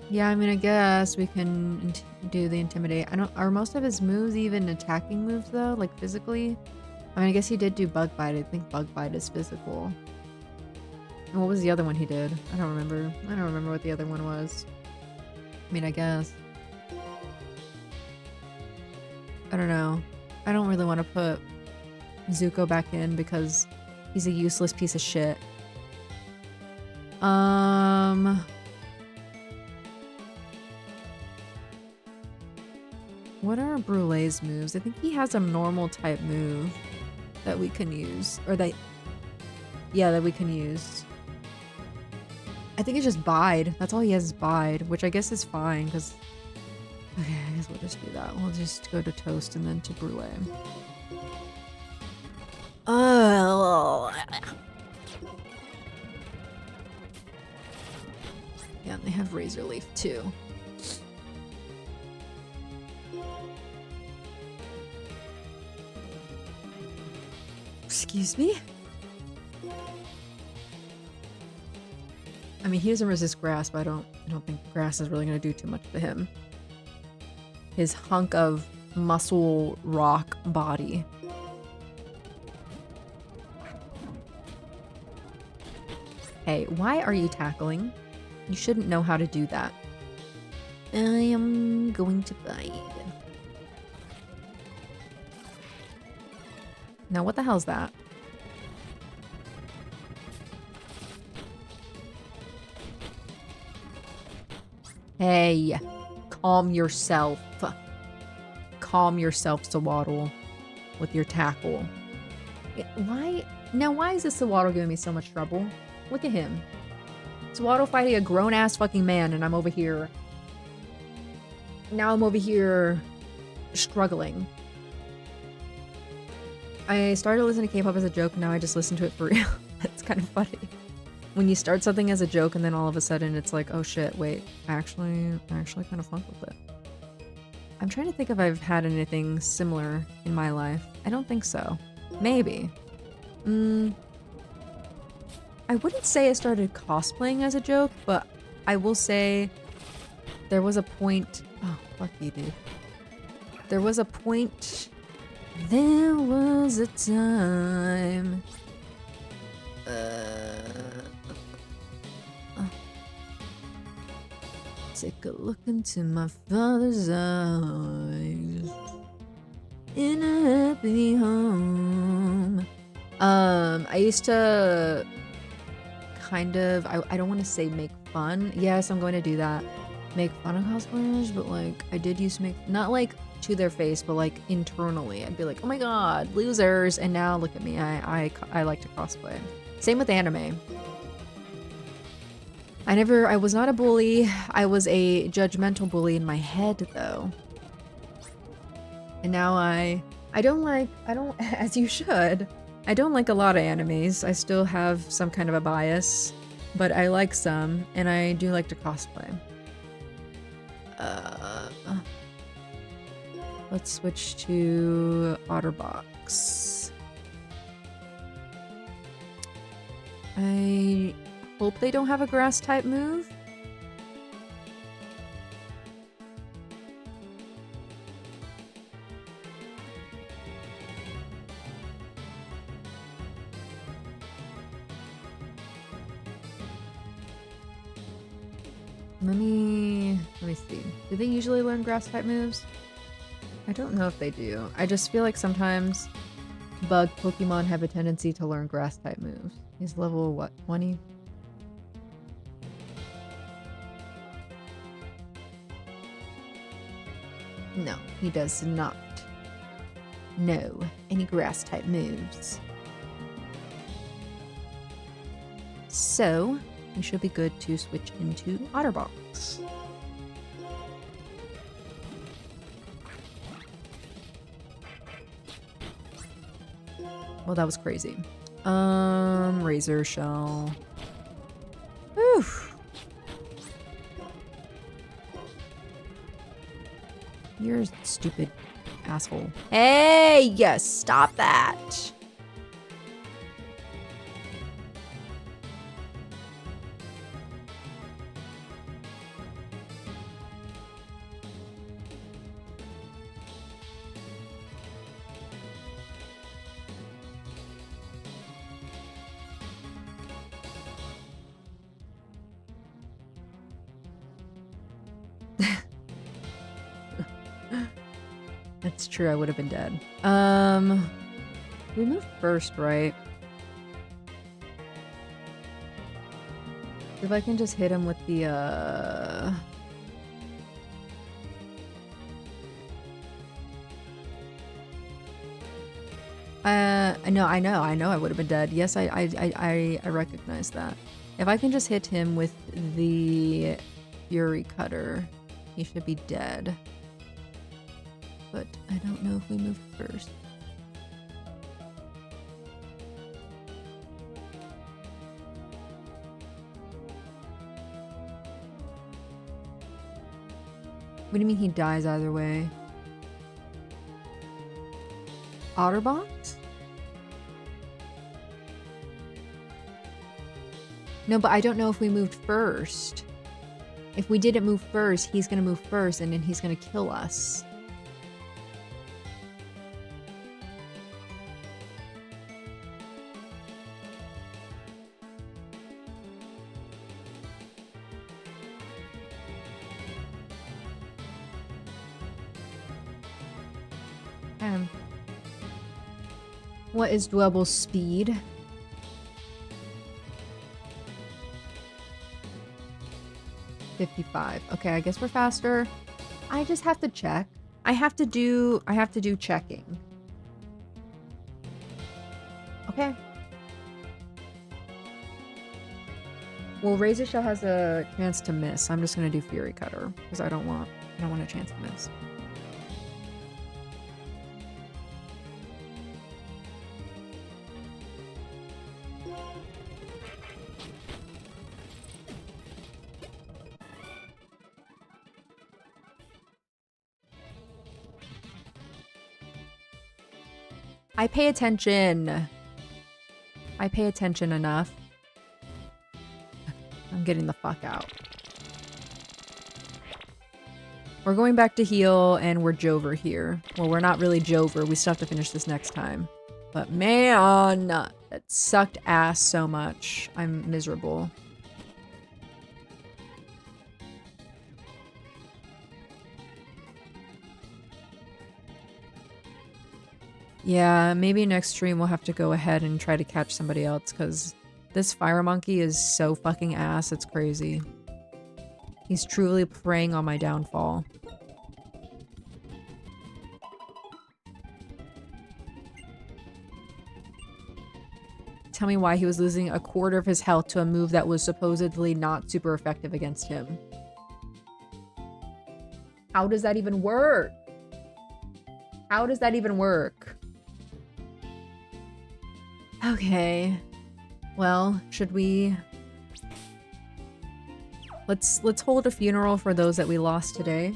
Yeah, I mean, I guess we can do the intimidate. I don't. Are most of his moves even attacking moves though, like physically? I mean, I guess he did do bug bite. I think bug bite is physical. And what was the other one he did? I don't remember. I don't remember what the other one was. I mean, I guess. I don't know. I don't really want to put Zuko back in because he's a useless piece of shit. What are Brulee's moves? I think he has a normal type move that we can use. Or that... Yeah, that we can use. I think it's just Bide. That's all he has is Bide, which I guess is fine, because... Okay, I guess we'll just do that. We'll just go to Toast and then to Brulee. Oh. Yeah, and they have Razor Leaf too. Excuse me? I mean, he doesn't resist grass, but I don't think grass is really going to do too much to him. His hunk of muscle rock body. Hey, why are you tackling? You shouldn't know how to do that. I am going to bite. Now, what the hell's that? Hey, calm yourself. Calm yourself, Sawaddle, with your tackle. Why? Now, why is this Sawaddle giving me so much trouble? Look at him. Sawaddle fighting a grown-ass fucking man, and I'm over here... Now I'm over here... struggling. I started listening to K-pop as a joke, and now I just listen to it for real. That's kind of funny. When you start something as a joke, and then all of a sudden it's like, oh shit, wait, I actually kind of funk with it. I'm trying to think if I've had anything similar in my life. I don't think so. Maybe. I wouldn't say I started cosplaying as a joke, but I will say there was a point... Oh, fuck you, dude. There was a point... There was a time... Take a look into my father's eyes. In a happy home. I used to kind of, I don't want to say make fun. Yes, I'm going to do that. Make fun of cosplayers, but like, I did used to make, not like to their face, but like internally. I'd be like, oh my god, losers. And now look at me, I like to cosplay. Same with anime. I was not a bully. I was a judgmental bully in my head though. And now I don't, as you should, I don't like a lot of animes. I still have some kind of a bias, but I like some, and I do like to cosplay. Let's switch to Otterbox. I hope they don't have a grass type move. Let me see. Do they usually learn grass type moves? I don't know if they do. I just feel like sometimes bug Pokemon have a tendency to learn grass type moves. He's level what, 20? No, he does not know any grass type moves. So, we should be good to switch into Otterbox. Well, that was crazy. Razor Shell. There's stupid asshole. Hey, yes, stop that. That's true, I would have been dead. We moved first, right? If I can just hit him with the, no, I know I would have been dead. Yes, I recognize that. If I can just hit him with the Fury Cutter, he should be dead. But I don't know if we moved first. What do you mean he dies either way? Otterbox? No, but I don't know if we moved first. If we didn't move first, he's gonna move first and then he's gonna kill us. What is dwellable speed? $55. Okay, I guess we're faster. I just have to check. I have to do checking. Okay. Well, Razor Shell has a chance to miss. I'm just gonna do Fury Cutter because I don't want a chance to miss. I pay attention. I pay attention enough. I'm getting the fuck out. We're going back to heal, and we're Jover here. Well, we're not really Jover. We still have to finish this next time. But man, that sucked ass so much. I'm miserable. Yeah, maybe next stream we'll have to go ahead and try to catch somebody else, because this fire monkey is so fucking ass, it's crazy. He's truly preying on my downfall. Tell me why he was losing a quarter of his health to a move that was supposedly not super effective against him. How does that even work? How does that even work? Okay. Well, should we... Let's hold a funeral for those that we lost today.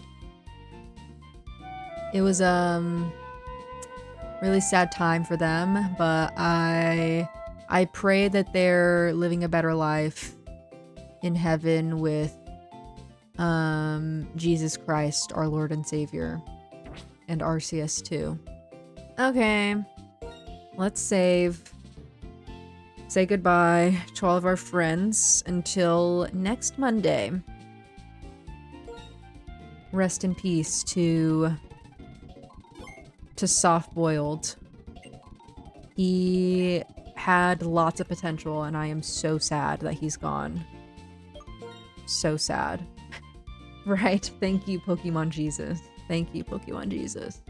It was really sad time for them, but I pray that they're living a better life in heaven with Jesus Christ, our Lord and Savior, and Arceus too. Okay. Let's save. Say goodbye to all of our friends until next Monday. Rest in peace to Soft Boiled. He had lots of potential, and I am so sad that he's gone. So sad. Right? Thank you, Pokemon Jesus. Thank you, Pokemon Jesus.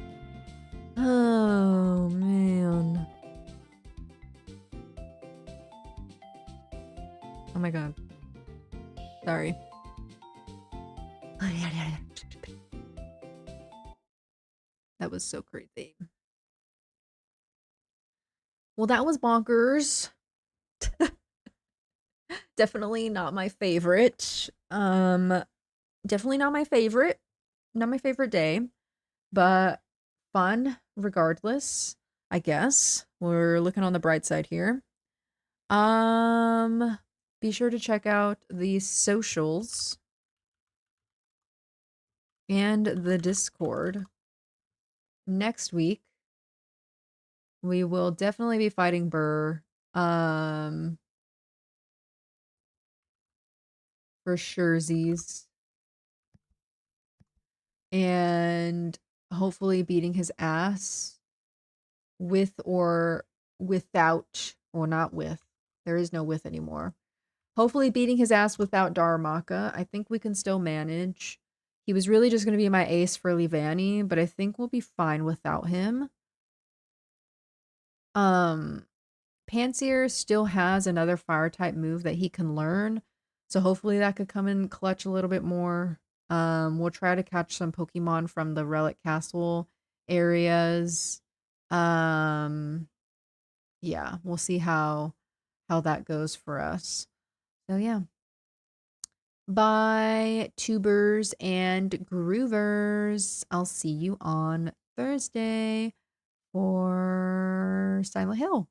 Oh, man. Oh my god. Sorry. That was so crazy. Well, that was bonkers. Definitely not my favorite. Definitely not my favorite. Not my favorite day. But fun regardless, I guess. We're looking on the bright side here. Um, be sure to check out the socials and the Discord. Next week, we will definitely be fighting Burr. Um, for surezies. And hopefully beating his ass with or without, or not with. There is no with anymore. Hopefully beating his ass without Darumaka. I think we can still manage. He was really just going to be my ace for Livani, but I think we'll be fine without him. Um, Panseer still has another fire type move that he can learn. So hopefully that could come in clutch a little bit more. We'll try to catch some Pokemon from the Relic Castle areas. Um, yeah, we'll see how that goes for us. So yeah. Bye, tubers and groovers. I'll see you on Thursday for Silent Hill.